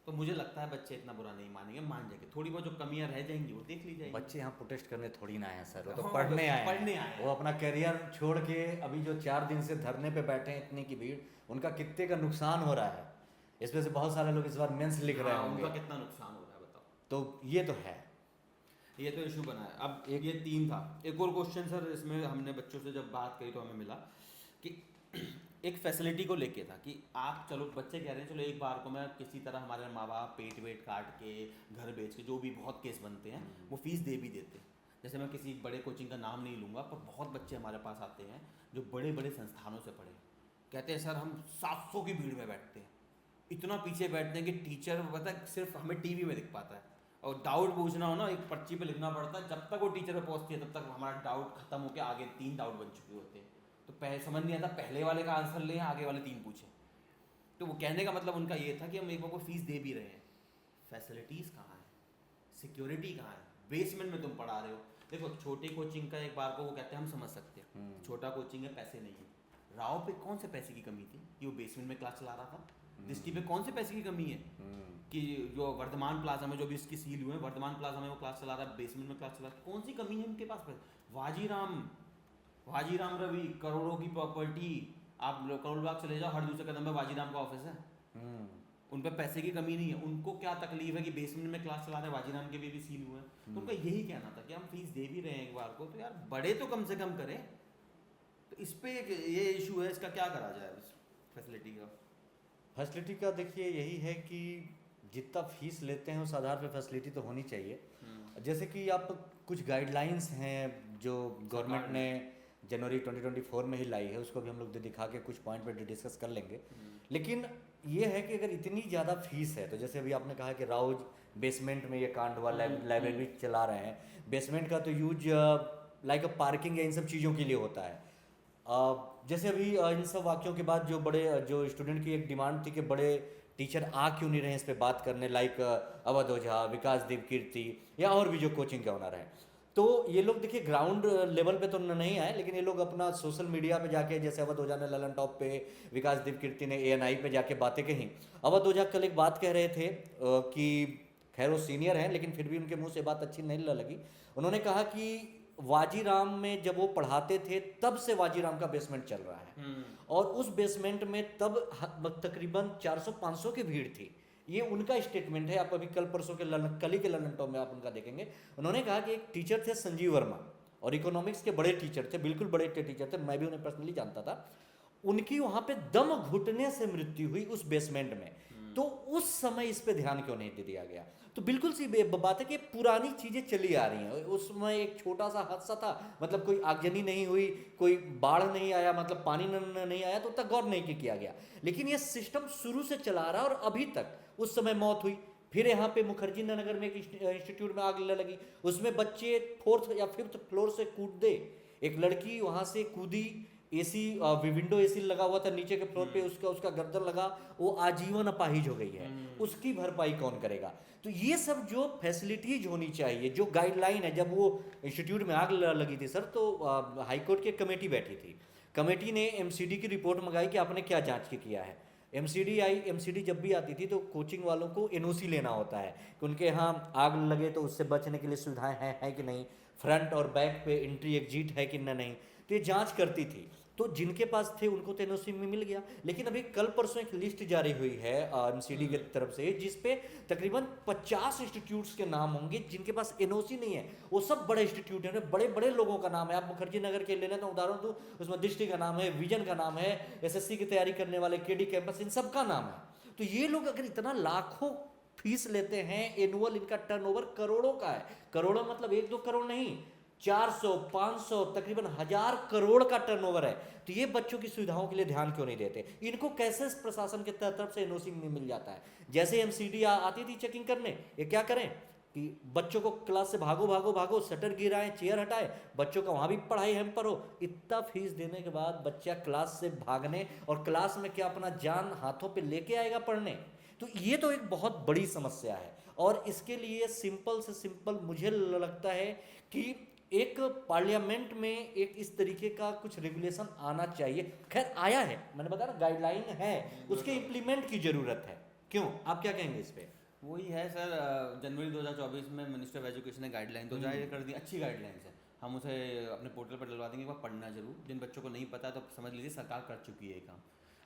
Speaker 1: तो मुझे लगता है बच्चे इतना बुरा नहीं मानेंगे, मान जाएंगे। थोड़ी बहुत जो कमियां रह जाएंगी वो देख ली जाएगी।
Speaker 2: बच्चे यहाँ प्रोटेस्ट करने थोड़ी ना आए सर, वो तो
Speaker 1: हाँ,
Speaker 2: पढ़ने आए
Speaker 1: पढ़ने
Speaker 2: हैं।
Speaker 1: आए
Speaker 2: वो अपना करियर छोड़ के अभी जो 4 दिन से धरने पे बैठे हैं, इतनी की भीड़, उनका कितने का नुकसान हो रहा है। इसमें से बहुत सारे लोग इस बार मेंस लिख रहे होंगे,
Speaker 1: उनका कितना नुकसान हो रहा है बताओ।
Speaker 2: तो ये तो है,
Speaker 1: ये तो इशू बना है। अब ये 3 था। एक और क्वेश्चन सर, इसमें हमने बच्चों से जब बात करी तो हमें मिला कि एक फैसिलिटी को लेके था कि आप चलो बच्चे कह रहे हैं चलो एक बार को मैं किसी तरह हमारे माँ बाप पेट वेट काट के घर बेच के जो भी बहुत केस बनते हैं वो फीस दे भी देते हैं। जैसे मैं किसी बड़े कोचिंग का नाम नहीं लूँगा, पर बहुत बच्चे हमारे पास आते हैं जो बड़े बड़े संस्थानों से पढ़े, कहते हैं सर हम 700 की भीड़ में बैठते हैं, इतना पीछे बैठते हैं कि टीचर पता है सिर्फ हमें टीवी में दिख पाता है, और डाउट पूछना हो ना एक पर्ची पे लिखना पड़ता है, जब तक वो टीचर पे पहुँचती है तब तक हमारा डाउट खत्म होकर आगे 3 डाउट बन चुके होते हैं। तो समझ नहीं आता पहले वाले का आंसर लें आगे वाले 3 पूछें। तो वो कहने का मतलब उनका ये था कि हम एक बार को फीस दे भी रहे हैं, फैसिलिटीज़ कहाँ है, सिक्योरिटी कहाँ है, बेसमेंट में तुम पढ़ा रहे हो। देखो छोटी कोचिंग का एक बार को वो कहते हैं हम समझ सकते हैं, छोटा कोचिंग है पैसे नहीं है। राव पे कौन से पैसे की कमी थी कि वो बेसमेंट में क्लास चला रहा था? दृष्टि पे कौन से पैसे की कमी है कि जो वर्धमान प्लाजा में जो भी इसकी सील हुए हैं, वर्धमान प्लाजा में वो क्लास चला रहा है, बेसमेंट में क्लास चला रहा है, कौन सी कमी है उनके पास? वाजीराम वाजीराम रवि, करोड़ों की प्रॉपर्टी, आप करोल बाग चले जाओ, हर दूसरे कदम पे वाजीराम का ऑफिस है।
Speaker 2: हम्म
Speaker 1: उन पे पैसे की कमी नहीं है, उनको क्या तकलीफ है कि बेसमेंट में क्लास चला रहे हैं, वाजीराम के भी सील हुए हैं। तो उनका यही कहना था कि हम फीस दे भी रहे हैं एक बार को, तो यार बड़े तो कम से कम करें। तो इस पे ये इशू है, इसका क्या करा जाए इस फैसिलिटी का?
Speaker 2: फैसिलिटी का देखिए यही है कि जितना फीस लेते हैं उस आधार पे फैसिलिटी तो होनी चाहिए। जैसे कि आप कुछ गाइडलाइंस हैं जो गवर्नमेंट ने जनवरी 2024 में ही लाई है, उसको भी हम लोग दिखा के कुछ पॉइंट पे डिस्कस कर लेंगे। लेकिन ये है कि अगर इतनी ज़्यादा फीस है तो जैसे अभी आपने कहा कि राउज बेसमेंट में ये कांड हुआ, लाइब्रेरी चला रहे हैं, बेसमेंट का तो यूज लाइक अ पार्किंग या इन सब चीज़ों के लिए होता है। जैसे अभी इन सब वाक्यों के बाद जो स्टूडेंट की एक डिमांड थी कि बड़े टीचर आ क्यों नहीं रहे इस पे बात करने, लाइक अवध ओझा, विकास देवकीर्ति या और भी जो कोचिंग के ऑनर हैं, तो ये लोग देखिए ग्राउंड लेवल पे तो नहीं आए, लेकिन ये लोग अपना सोशल मीडिया पे जाके, जैसे अवध ओझा ने ललन टॉप पे, विकास देवकीर्ति ने ANI पे जाके बातें कही। अवध ओझा कल एक बात कह रहे थे कि खैर वो सीनियर हैं लेकिन फिर भी उनके मुंह से बात अच्छी नहीं लगी। उन्होंने कहा कि वाजीराम में जब वो पढ़ाते थे तब से वाजीराम का बेसमेंट चल रहा है, और उस बेसमेंट में तब तकरीबन 400-500 की भीड़ थी। ये उनका स्टेटमेंट है, आप अभी कल ही के ललन टॉप में आप उनका देखेंगे। उन्होंने कहा कि एक टीचर थे संजीव वर्मा, और इकोनॉमिक्स के बड़े टीचर थे, बिल्कुल बड़े टीचर थे, मैं भी उन्हें पर्सनली जानता था। उनकी वहां पे दम घुटने से मृत्यु हुई उस बेसमेंट में। तो उस समय इस पे ध्यान क्यों नहीं दे दिया गया? तो बिल्कुल सी बात है कि पुरानी चीजें चली आ रही हैं। उसमें एक छोटा सा हादसा था, मतलब कोई आगजनी नहीं हुई, कोई बाढ़ नहीं आया, मतलब पानी नहीं आया, तो उतना गौर नहीं किया गया। लेकिन ये सिस्टम शुरू से चला रहा है और अभी तक। उस समय मौत हुई, फिर यहाँ पे मुखर्जी नगर में एक इंस्टीट्यूट में आग लगी, उसमें बच्चे 4th या 5th फ्लोर से कूद दे, एक लड़की वहां से कूदी, एसी विंडो एसी लगा हुआ था नीचे के फ्लोर पे, उसका गर्दन लगा, वो आजीवन अपाहिज हो गई है। उसकी भरपाई कौन करेगा? तो ये सब जो फैसिलिटीज होनी चाहिए, जो गाइडलाइन है, जब वो इंस्टीट्यूट में आग लगी थी सर, तो हाईकोर्ट की कमेटी बैठी थी। कमेटी ने MCD की रिपोर्ट मंगाई कि आपने क्या जांच के किया है। MCD जब भी आती थी तो कोचिंग वालों को NOC लेना होता है कि उनके यहाँ आग लगे तो उससे बचने के लिए सुविधाएं हैं कि नहीं, फ्रंट और बैक पे एंट्री एग्जिट है कि नहीं, तो ये जांच करती थी। तो जिनके पास थे उनको तो NOC में मिल गया। लेकिन अभी कल परसों एक लिस्ट जारी हुई है MCD की तरफ से, जिसपे तकरीबन 50 इंस्टीट्यूट्स के नाम होंगे जिनके पास NOC नहीं है। वो सब बड़े इंस्टीट्यूट हैं, बड़े बड़े लोगों का नाम है। आप मुखर्जी नगर के ले लें तो उदाहरण दूं, उसमें दृष्टि का नाम है, विजन का नाम है, SSC की तैयारी करने वाले KD कैंपस, इन सब का नाम है। तो ये लोग अगर इतना लाखों फीस लेते हैं, एनुअल इनका टर्नओवर करोड़ों का है, करोड़ों मतलब 1-2 करोड़ नहीं, 400, 500, तकरीबन 1000 करोड़ का टर्नओवर है। तो ये बच्चों की सुविधाओं के लिए ध्यान क्यों नहीं देते? इनको कैसे प्रशासन की तरफ से NOC मिल जाता है? जैसे MCD आती थी चेकिंग करने, ये क्या करें कि बच्चों को क्लास से भागो भागो भागो, शटर गिराएं, चेयर हटाए, बच्चों का वहां भी पढ़ाई हैम्पर हो। इतना फीस देने के बाद बच्चा क्लास से भागने, और क्लास में क्या अपना जान हाथों पे लेके आएगा पढ़ने? तो ये तो एक बहुत बड़ी समस्या है। और इसके लिए सिंपल से सिंपल मुझे लगता है कि एक पार्लियामेंट में एक इस तरीके का कुछ रेगुलेशन आना चाहिए। खैर आया है, मैंने बताया ना, गाइडलाइन है, उसके इम्प्लीमेंट की जरूरत है। क्यों, आप क्या कहेंगे इस पे?
Speaker 1: वही है सर, जनवरी 2024 में मिनिस्टर ऑफ एजुकेशन ने गाइडलाइन तो जारी कर दी, अच्छी गाइडलाइंस है, हम उसे अपने पोर्टल पर डलवा देंगे, वह पढ़ना जरूर। जिन बच्चों को नहीं पता तो समझ लीजिए सरकार कर चुकी है ये काम।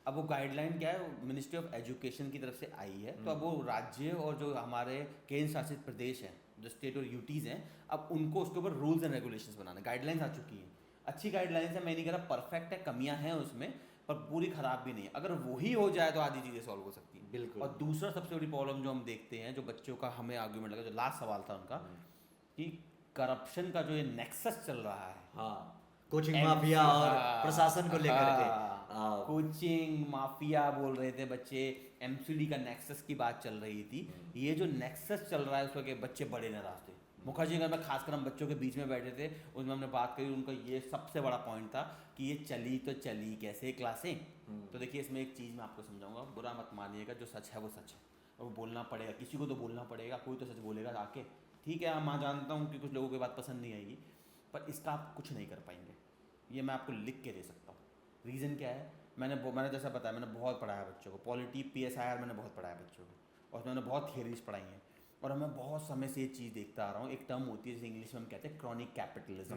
Speaker 1: अब वो गाइडलाइन क्या है, मिनिस्ट्री ऑफ एजुकेशन की तरफ से आई है, तो अब वो राज्य और जो हमारे केंद्र शासित प्रदेश हैं, जो स्टेट और यूटीज़ हैं, अब उनको उसके ऊपर रूल्स एंड रेगुलेशंस बनाना। गाइडलाइंस आ चुकी हैं, अच्छी गाइडलाइंस है, मैं नहीं कह रहा परफेक्ट है, कमियां हैं उसमें, पर पूरी खराब भी नहीं है। अगर वही हो जाए तो आधी चीज़ें सॉल्व हो सकती हैं।
Speaker 2: बिल्कुल।
Speaker 1: और दूसरा सबसे बड़ी प्रॉब्लम जो हम देखते हैं, जो बच्चों का हमें आर्ग्यूमेंट लगा, जो लास्ट सवाल था उनका, कि करप्शन का जो ये नेक्सस चल रहा है,
Speaker 2: हाँ, कोचिंग माफिया और प्रशासन को लेकर के,
Speaker 1: कोचिंग माफिया बोल रहे थे बच्चे, MCD का नेक्सस की बात चल रही थी। ये जो नेक्सस चल रहा है उसके बच्चे बड़े नाराज थे। मुखर्जी नगर में खासकर हम बच्चों के बीच में बैठे थे, उसमें हमने बात करी, उनका ये सबसे बड़ा पॉइंट था कि ये चली तो चली कैसे क्लासें। तो देखिए इसमें एक चीज़ मैं आपको समझाऊंगा, बुरा मत मानिएगा, जो सच है वो सच है, और वो बोलना पड़ेगा, किसी को तो बोलना पड़ेगा, कोई तो सच बोलेगा आके। ठीक है, मैं जानता हूँ कि कुछ लोगों की बात पसंद नहीं आएगी, पर इसका आप कुछ नहीं कर पाएंगे, ये मैं आपको लिख के दे सकता हूँ। रीज़न क्या है, मैंने जैसा बताया, मैंने बहुत पढ़ाया बच्चों को, पॉलिटी PSIR मैंने बहुत पढ़ाया बच्चों को, और मैंने बहुत थियरीज पढ़ाई हैं, और मैं बहुत समय से ये चीज़ देखता आ रहा हूँ। एक टर्म होती है जिसे इंग्लिश में हम कहते हैं क्रॉनिक कैपिटलिज्म,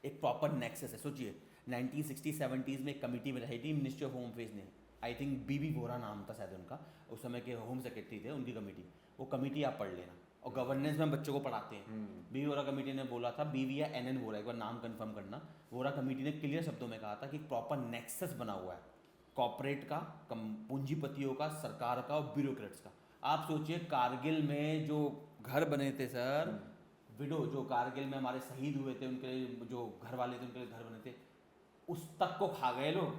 Speaker 1: एक प्रॉपर नेक्सस है। सोचिए 1960-70s में एक कमेटी में रही थी मिनिस्ट्री ऑफ होम अफेयर्स ने, आई थिंक बीबी वोरा नाम था शायद उनका, उस समय के होम सेक्रेटरी थे, उनकी कमेटी, वो कमेटी आप पढ़ लेना, और गवर्नेंस में बच्चों को पढ़ाते हैं। बीबी वोरा कमेटी ने बोला था, बीवी या एनएन वोरा, एक बार नाम कंफर्म करना, वोरा कमेटी ने क्लियर शब्दों में कहा था कि प्रॉपर नेक्सस बना हुआ है कॉर्पोरेट का, पूंजीपतियों का, सरकार का और ब्यूरोक्रेट्स का। आप सोचिए कारगिल में जो घर बने थे सर, विडो जो कारगिल में हमारे शहीद हुए थे, उनके लिए जो घर वाले थे उनके लिए घर बने थे, उस तक को खा गए लोग।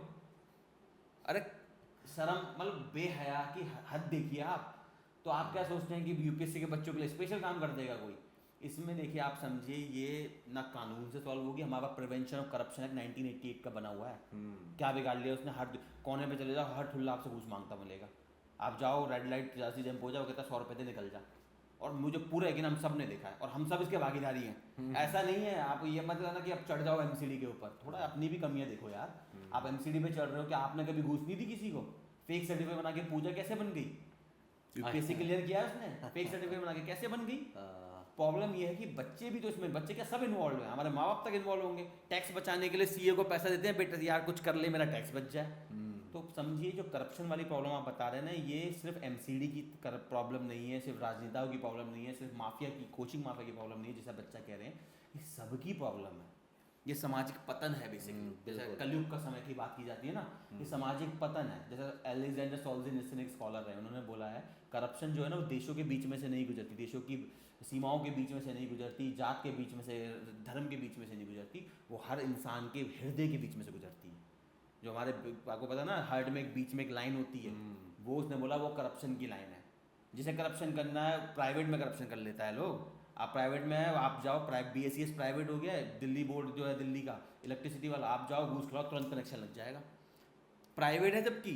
Speaker 1: अरे शर्म, मतलब बेहया की हद देखिए आप। तो आप क्या सोचते हैं कि यूपीएससी के बच्चों के लिए स्पेशल काम कर देगा कोई? इसमें देखिए आप समझिए, ये ना कानून से सॉल्व होगी, हमारा प्रिवेंशन ऑफ करप्शन एक्ट 1988 का बना हुआ है। क्या बिगाड़ लिया उसने? हर कोने में चले जाओ, हर ठुल्ला आपसे घूस मांगता मिलेगा। आप जाओ रेड लाइट जैसी जंप हो जाओ, कहता 100 रुपये दे निकल जा। और मुझे पूरा यकीन हम सब ने देखा है और हम सब इसके भागीदारी हैं। ऐसा नहीं है, आप ये मत कहना कि आप चढ़ जाओ एमसीडी के ऊपर, थोड़ा अपनी भी कमियां देखो यार। आप एमसीडी पे चढ़ रहे हो, क्या आपने कभी घूस नहीं दी किसी को? फेक सर्टिफिकेट बना के पूजा कैसे बन गई? यूपीएससी क्लियर किया है उसने, फेक सर्टिफिकेट बना के कैसे बन गई? प्रॉब्लम ये है कि बच्चे भी तो इसमें, बच्चे क्या सब इन्वॉल्व हैं, हमारे माँ बाप तक इन्वॉल्व होंगे। टैक्स बचाने के लिए सीए को पैसा देते हैं, बेटा यार कुछ कर ले मेरा टैक्स बच जाए। तो समझिए जो करप्शन वाली प्रॉब्लम आप बता रहे हैं ना, ये सिर्फ एमसीडी की प्रॉब्लम नहीं है, सिर्फ राजनेताओं की प्रॉब्लम नहीं है, सिर्फ माफिया की, कोचिंग माफिया की प्रॉब्लम नहीं है जैसा बच्चा कह रहे हैं, ये सबकी प्रॉब्लम है। ये सामाजिक पतन है बेसिकली। जैसे कलयुग का समय की बात की जाती है ना, ये सामाजिक पतन है। जैसे एलेक्जेंडर सोल्जिनित्सिन एक स्कॉलर है, उन्होंने बोला है करप्शन जो है ना, वो देशों के बीच में से नहीं गुजरती, देशों की सीमाओं के बीच में से नहीं गुजरती, जात के बीच में से, धर्म के बीच में से नहीं गुजरती, वो हर इंसान के हृदय के बीच में से गुजरती है। जो हमारे, आपको पता ना, हार्ट में एक बीच में एक लाइन होती है, वो उसने बोला वो करप्शन की लाइन है। जिसे करप्शन करना है प्राइवेट में करप्शन कर लेता है लोग। आप प्राइवेट में है, आप जाओ, BSES प्राइवेट हो गया है, दिल्ली बोर्ड जो है दिल्ली का इलेक्ट्रिसिटी वाला, आप जाओ घूस खिलाओ तुरंत कनेक्शन लग जाएगा। प्राइवेट है जबकि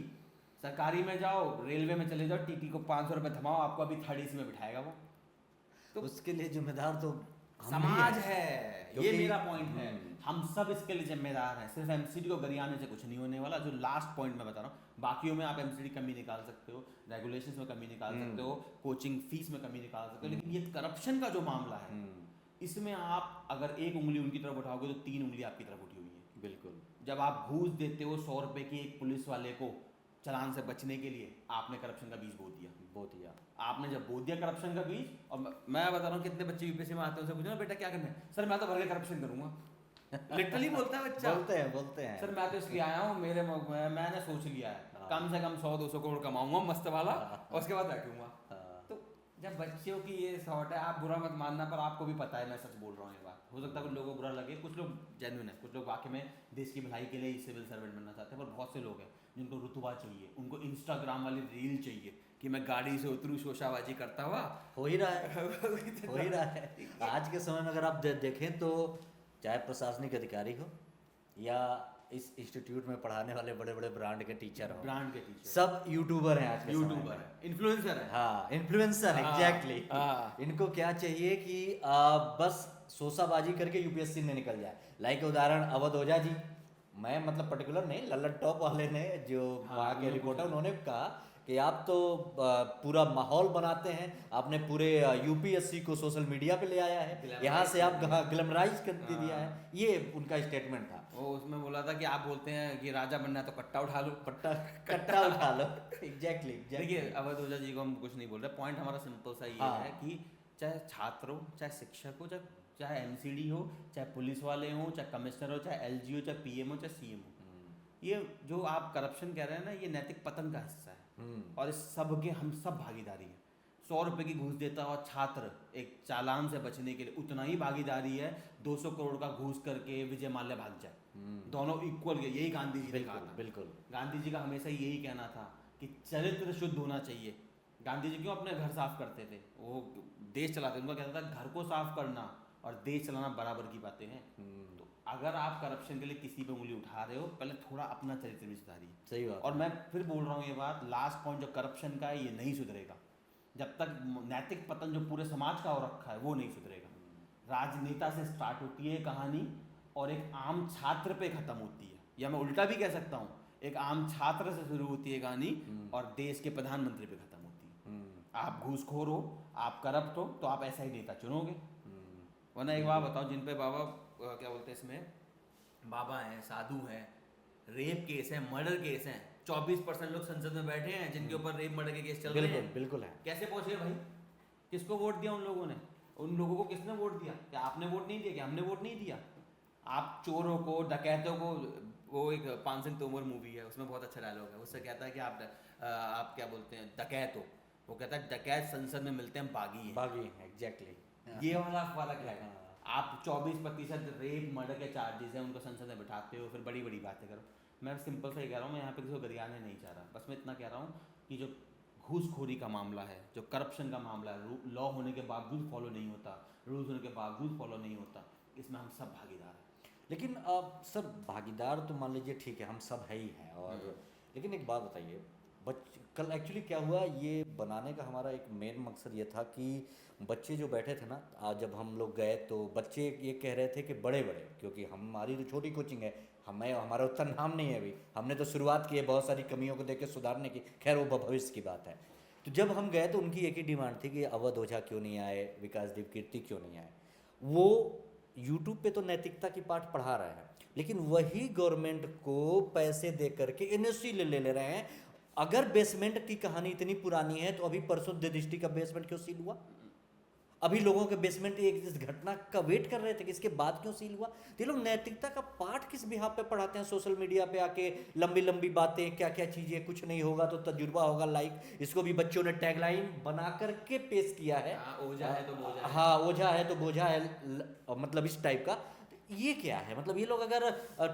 Speaker 1: सरकारी में जाओ, रेलवे में चले जाओ, टीटी को 500 रुपये थमाओ, आपको अभी 3rd AC में बिठाएगा वो।
Speaker 2: तो उसके लिए जिम्मेदार तो
Speaker 1: समाज है, ये मेरा पॉइंट है। हम सब इसके लिए जिम्मेदार हैं। सिर्फ एमसीडी को गरियाने से कुछ नहीं होने वाला। जो लास्ट पॉइंट मैं बता रहा हूँ, बाकियों में आप एमसीडी कमी निकाल सकते हो, रेगुलेशंस में कमी निकाल सकते हो, कोचिंग फीस में कमी निकाल सकते हो, लेकिन ये करप्शन का जो मामला है, इसमें आप अगर एक उंगली उनकी तरफ उठाओगे तो 3 उंगली आपकी तरफ उठी हुई है।
Speaker 2: बिल्कुल।
Speaker 1: जब आप घूस देते हो 100 रुपये की एक पुलिस वाले को चालान से बचने के लिए, आपने करप्शन का बीज बो दिया। आपने जब बो दिया करप्शन का बीज, और मैं बता रहा हूँ कितने बच्चे यूपीएससी में आते हैं, उनसे पूछो ना बेटा क्या करना है, सर मैं तो भर के करप्शन करूँगा। लिटरली बोलता है बच्चा।
Speaker 2: बोलते हैं
Speaker 1: सर मैं तो इसलिए आया हूँ, मैंने सोच लिया है कम से कम 100-200 करोड़ कमाऊंगा मस्त वाला, और उसके बाद बैठूंगा। तो जब बच्चों की ये थॉट है, आप बुरा मत मानना, पर आपको भी पता है मैं सच बोल रहा हूँ। ये बात हो सकता है कुछ लोगों को बुरा लगे, कुछ लोग जेन्युइन है, कुछ लोग वाकई में देश की भलाई के लिए ही सिविल सर्वेंट बनना चाहते हैं, पर बहुत से लोग हैं जिनको रुतबा चाहिए, उनको इंस्टाग्राम वाली रील चाहिए कि मैं गाड़ी से उतरूँ शोशाबाजी करता हुआ।
Speaker 2: हो ही रहा है आज के समय में। अगर आप देखें तो चाहे प्रशासनिक अधिकारी हो या इस इंस्टीट्यूट में पढ़ाने वाले बड़े बड़े ब्रांड के टीचर हो, सब यूट्यूबर हैं आज के
Speaker 1: यूट्यूबर है, इन्फ्लुएंसर है।
Speaker 2: हाँ, इन्फ्लुएंसर, एग्जैक्टली। इनको क्या चाहिए कि बस शोशाबाजी करके यूपीएससी में निकल जाए। लाइक उदाहरण अवध ओझा जी, मैं मतलब पर्टिकुलर नहीं, लल्लन टॉप वाले ने जो वहाँ के रिपोर्टर, उन्होंने कहा कि आप तो पूरा माहौल बनाते हैं, आपने पूरे यूपीएससी को सोशल मीडिया पे ले आया है, यहाँ से आप ग्लैमराइज कर दिया है। ये उनका स्टेटमेंट था।
Speaker 1: वो उसमें बोला था कि आप बोलते हैं कि राजा बनना है तो कट्टा उठा लो,
Speaker 2: कट्टा उठा लो। एग्जैक्टली।
Speaker 1: देखिए अवध ओझा जी को हम कुछ नहीं बोल रहे, पॉइंट हमारा सिंपल सा ये है कि चाहे छात्र हो, चाहे शिक्षक हो, चाहे एमसीडी हो, चाहे पुलिस वाले हो, चाहे कमिश्नर हो, चाहे एलजी हो, चाहे पीएम हो, चाहे सीएम हो, ये जो आप करप्शन कह रहे हैं ना, ये नैतिक पतन का हिस्सा है। और इस सब के हम सब भागीदारी हैं। 100 रुपये की घूस देता हुआ छात्र एक चालान से बचने के लिए उतना ही भागीदारी है 200 करोड़ का घूस करके विजय माल्या भाग जाए। दोनों इक्वल है, यही गांधी जी ने कहा था।
Speaker 2: बिल्कुल।
Speaker 1: गांधी जी का हमेशा यही कहना था कि चरित्र शुद्ध होना चाहिए। गांधी जी क्यों अपने घर साफ करते थे? वो देश चलाते, उनका कहता था घर को साफ करना और देश चलाना बराबर की बातें हैं। तो अगर आप करप्शन के लिए किसी पे उंगली उठा रहे हो, पहले थोड़ा अपना चरित्र भी सुधारिए।
Speaker 2: सही बात।
Speaker 1: और मैं फिर बोल रहा हूँ ये बात, लास्ट पॉइंट जो करप्शन का है, ये नहीं सुधरेगा जब तक नैतिक पतन जो पूरे समाज का हो रखा है वो नहीं सुधरेगा। राजनेता से स्टार्ट होती है कहानी और एक आम छात्र पे खत्म होती है, या मैं उल्टा भी कह सकता हूँ, एक आम छात्र से शुरू होती है कहानी और देश के प्रधानमंत्री पे खत्म होती है। आप घूसखोर हो, आप करप्ट हो, तो आप ऐसा ही नेता चुनोगे। वरना एक बात बताओ, जिन पे बाबा क्या बोलते हैं इसमें, बाबा हैं, साधु हैं, रेप केस हैं, मर्डर केस हैं, 24% लोग संसद में बैठे हैं जिनके ऊपर रेप मर्डर के केस चल रहे हैं।
Speaker 2: बिल्कुल है।
Speaker 1: कैसे पहुंचे भाई? किसको वोट दिया उन लोगों ने? उन लोगों को किसने वोट दिया? क्या आपने वोट नहीं दिया? क्या हमने वोट नहीं दिया? आप चोरों को, डकैतों को, वो एक पान सिंह तोमर मूवी है उसमें बहुत अच्छा डायलॉग है, उससे कहता है कि आप क्या बोलते हैं, डकैत हो, वो कहता है डकैत संसद में मिलते हैं बागी हैं।
Speaker 2: बागी हैं, एग्जैक्टली।
Speaker 1: ये वाला फर्क है। आप 24% रेप मर्डर के चार्जेस हैं उनको संसद में बिठाते हो, फिर बड़ी बड़ी बातें करो। मैं सिंपल सा ही कह रहा हूँ, मैं यहाँ पे किसी को गरियाने नहीं चाह रहा, बस मैं इतना कह रहा हूँ कि जो घूसखोरी का मामला है, जो करप्शन का मामला है, लॉ होने के बावजूद फॉलो नहीं होता, रूल्स होने के बावजूद फॉलो नहीं होता, इसमें हम सब भागीदार हैं।
Speaker 2: लेकिन सर भागीदार तो मान लीजिए ठीक है, हम सब है ही हैं। और लेकिन एक बात बताइए, कल एक्चुअली क्या हुआ, ये बनाने का हमारा एक मेन मकसद ये था कि बच्चे जो बैठे थे ना, आज जब हम लोग गए तो बच्चे ये कह रहे थे कि बड़े बड़े, क्योंकि हमारी तो छोटी कोचिंग है, हमारा उतना नाम नहीं है अभी, हमने तो शुरुआत की है बहुत सारी कमियों को देख के सुधारने की, खैर वो भविष्य की बात है। तो जब हम गए तो उनकी एक ही डिमांड थी कि अवध ओझा क्यों नहीं आए, विकास देव कीर्ति क्यों नहीं आए। वो यूट्यूब पे तो नैतिकता की पाठ पढ़ा रहे हैं, लेकिन वही गवर्नमेंट को पैसे दे करके एनओसी ले रहे हैं। अगर बेसमेंट की कहानी इतनी पुरानी है तो अभी परसों दृष्टि का बेसमेंट क्यों सील हुआ? अभी लोगों के बेसमेंट एक इस घटना का वेट कर रहे थे कि इसके बाद क्यों सील हुआ। तो ये लोग नैतिकता का पाठ किस बिहाफ पे पढ़ाते हैं? सोशल मीडिया पे आके लंबी लंबी बातें, क्या क्या चीजें, कुछ नहीं होगा तो तजुर्बा होगा लाइक, इसको भी बच्चों ने टैगलाइन बना करके पेश किया है।
Speaker 1: ओझा है तो बोझा है।
Speaker 2: हाँ, ओझा है तो बोझा है, मतलब इस टाइप का। तो ये क्या है? मतलब ये लोग अगर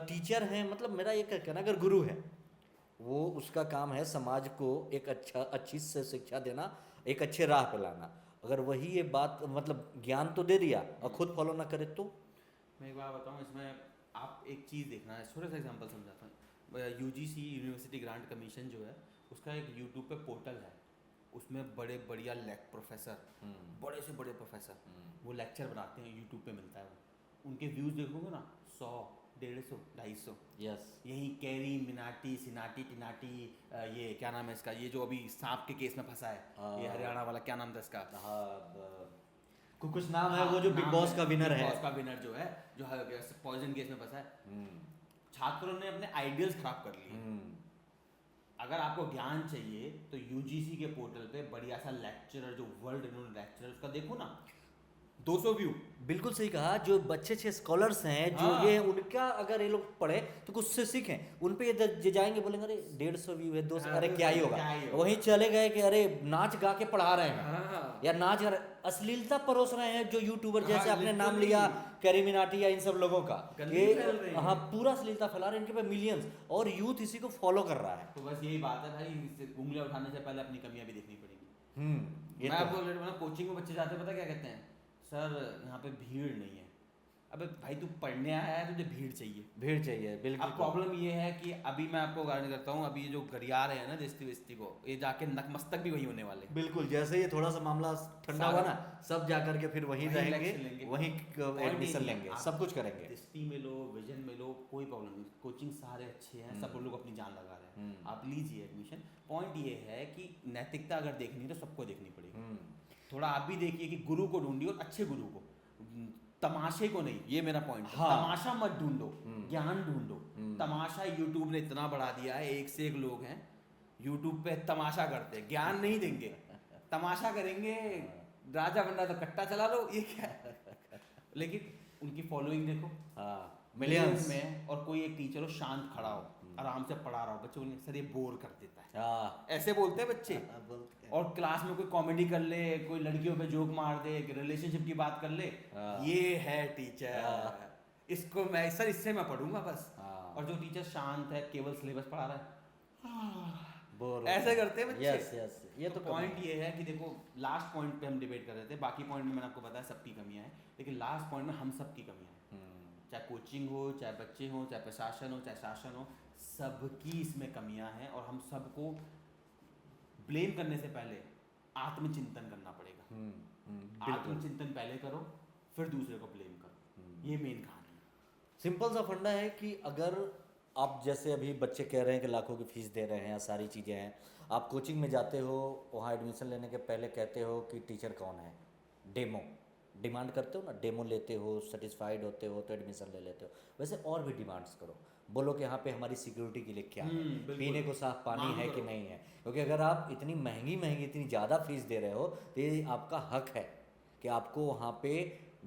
Speaker 2: टीचर हैं, मतलब मेरा ये कहना, अगर गुरु है वो उसका काम है समाज को एक अच्छी से शिक्षा देना, एक अच्छे राह पे लाना। अगर वही ये बात मतलब ज्ञान तो दे दिया और खुद फॉलो ना करे तो?
Speaker 1: मैं एक बात बताऊँ, इसमें आप एक चीज़ देखना है, छोटा सा एग्जांपल समझाता हूँ। यूजीसी यूनिवर्सिटी ग्रांट कमीशन जो है उसका एक यूट्यूब पे पोर्टल है, उसमें बड़े बढ़िया प्रोफेसर, बड़े से बड़े प्रोफेसर वो लेक्चर बनाते हैं, यूट्यूब पे मिलता है वो। उनके व्यूज़ देखोगे ना 100, 150, 250।
Speaker 2: यस।
Speaker 1: यही कैरी मिनाटी सिनाटी टिनाटी, ये क्या नाम है इसका, ये जो अभी सांप के केस में फंसा है, ये हरियाणा वाला, क्या नाम था इसका?
Speaker 2: कुछ नाम है वो जो बिग बॉस का विनर है,
Speaker 1: बिग बॉस का विनर जो है, जो पॉइजन केस में फंसा है। छात्रों ने अपने आइडियल्स खराब कर लिए। अगर आपको ज्ञान चाहिए तो यूजीसी के पोर्टल पे बढ़िया सा लेक्चरर, जो वर्ल्ड रिनोन्ड लेक्चरर, उसका देखो ना, 200 व्यू।
Speaker 2: बिल्कुल सही कहा। जो अच्छे अच्छे स्कॉलर्स हैं जो ये उनका अगर ये लोग पढ़े तो कुछ से सीखें। उन पे ये जाएंगे बोलेंगे अरे 150 व्यू है, 200, अरे क्या ही होगा। वहीं चले गए कि अरे नाच गा के पढ़ा रहे हैं या नाच अश्लीलता परोस रहे हैं, जो यूट्यूबर जैसे आपने नाम लिया कैरी मिनाटी या इन सब लोगों का, ये हाँ पूरा अश्लीलता फैला रहे हैं, इनके पे मिलियंस और यूथ इसी को फॉलो कर रहा है।
Speaker 1: तो बस यही बात है भाई, उंगलियां उठाने से पहले अपनी कमियां भी देखनी पड़ेगी।
Speaker 2: ये
Speaker 1: मैं आपको कोचिंग में बच्चे जाते पता क्या कहते हैं? सर यहाँ पे भीड़ नहीं है। अबे भाई तू पढ़ने आया है, तुझे भीड़ चाहिए।
Speaker 2: भीड़ चाहिए, बिल्कुल।
Speaker 1: अब प्रॉब्लम ये है कि अभी मैं आपको गारंटी करता हूँ, अभी जो गरिया रहे हैं ना दृष्टि को, ये जाके नतमस्तक भी वही होने वाले।
Speaker 2: बिल्कुल, जैसे ये थोड़ा सा मामला ठंडा हुआ ना, सब जा करके फिर वहीं रहेंगे, वहीं एडमिशन लेंगे, सब कुछ करेंगे।
Speaker 1: दृष्टि में लो, विजन में लो, कोई प्रॉब्लम नहीं, कोचिंग सारे अच्छे हैं, सब लोग अपनी जान लगा रहे हैं, आप लीजिए एडमिशन। पॉइंट ये है कि नैतिकता अगर देखनी है तो सबको देखनी पड़ेगी। थोड़ा आप भी देखिए कि गुरु को ढूंढिए, और अच्छे गुरु को, तमाशे को नहीं। ये मेरा पॉइंट है। हाँ। तमाशा मत ढूंढो, ज्ञान ढूंढो। तमाशा यूट्यूब ने इतना बढ़ा दिया है, एक से एक लोग हैं यूट्यूब पे तमाशा करते हैं, ज्ञान नहीं देंगे, तमाशा करेंगे। राजा बनना तो कट्टा चला लो, ये क्या है? लेकिन उनकी फॉलोइंग देखो, मिलियंस में। और कोई एक टीचर हो शांत खड़ा हो, आराम से पढ़ा रहा हो, बच्चे बोलेंगे सर ये बोर कर देता है, ऐसे बोलते हैं बच्चे। और क्लास में कोई कॉमेडी कर ले, कोई लड़कियों पे जोक मार दे, रिलेशनशिप की बात कर ले, ये है टीचर, इसको मैं सर इससे मैं पढ़ूंगा बस। और जो टीचर शांत है, केवल सिलेबस पढ़ा रहा है, बोर ऐसे करते हैं बच्चे।
Speaker 2: यस यस, ये तो
Speaker 1: पॉइंट ये है कि देखो, लास्ट पॉइंट पे हम डिबेट कर रहे थे, बाकी पॉइंट में मैंने आपको बताया सबकी कमियां हैं, लेकिन लास्ट पॉइंट में हम सबकी कमियां हैं। चाहे कोचिंग हो, चाहे बच्चे हो, चाहे प्रशासन हो, चाहे शासन हो, सबकी इसमें कमियां हैं। और हम सबको ब्लेम करने से पहले आत्मचिंतन करना पड़ेगा। आत्मचिंतन पहले करो, फिर दूसरे को ब्लेम करो। ये मेन कहानी है।
Speaker 2: सिंपल सा फंडा है कि अगर आप जैसे अभी बच्चे कह रहे हैं कि लाखों की फीस दे रहे हैं, सारी चीज़ें हैं, आप कोचिंग में जाते हो, वहाँ एडमिशन लेने के पहले कहते हो कि टीचर कौन है, डिमांड करते हो ना, डेमो लेते हो, सेटिस्फाइड होते हो तो एडमिशन ले लेते हो, वैसे और भी डिमांड्स करो। बोलो कि यहाँ पे हमारी सिक्योरिटी के लिए क्या है,
Speaker 1: बिल्कुल।
Speaker 2: पीने को साफ पानी
Speaker 1: मांग
Speaker 2: है कि
Speaker 1: करो।
Speaker 2: नहीं है, क्योंकि अगर आप इतनी महंगी महंगी इतनी ज़्यादा फीस दे रहे हो तो ये आपका हक है कि आपको वहाँ पे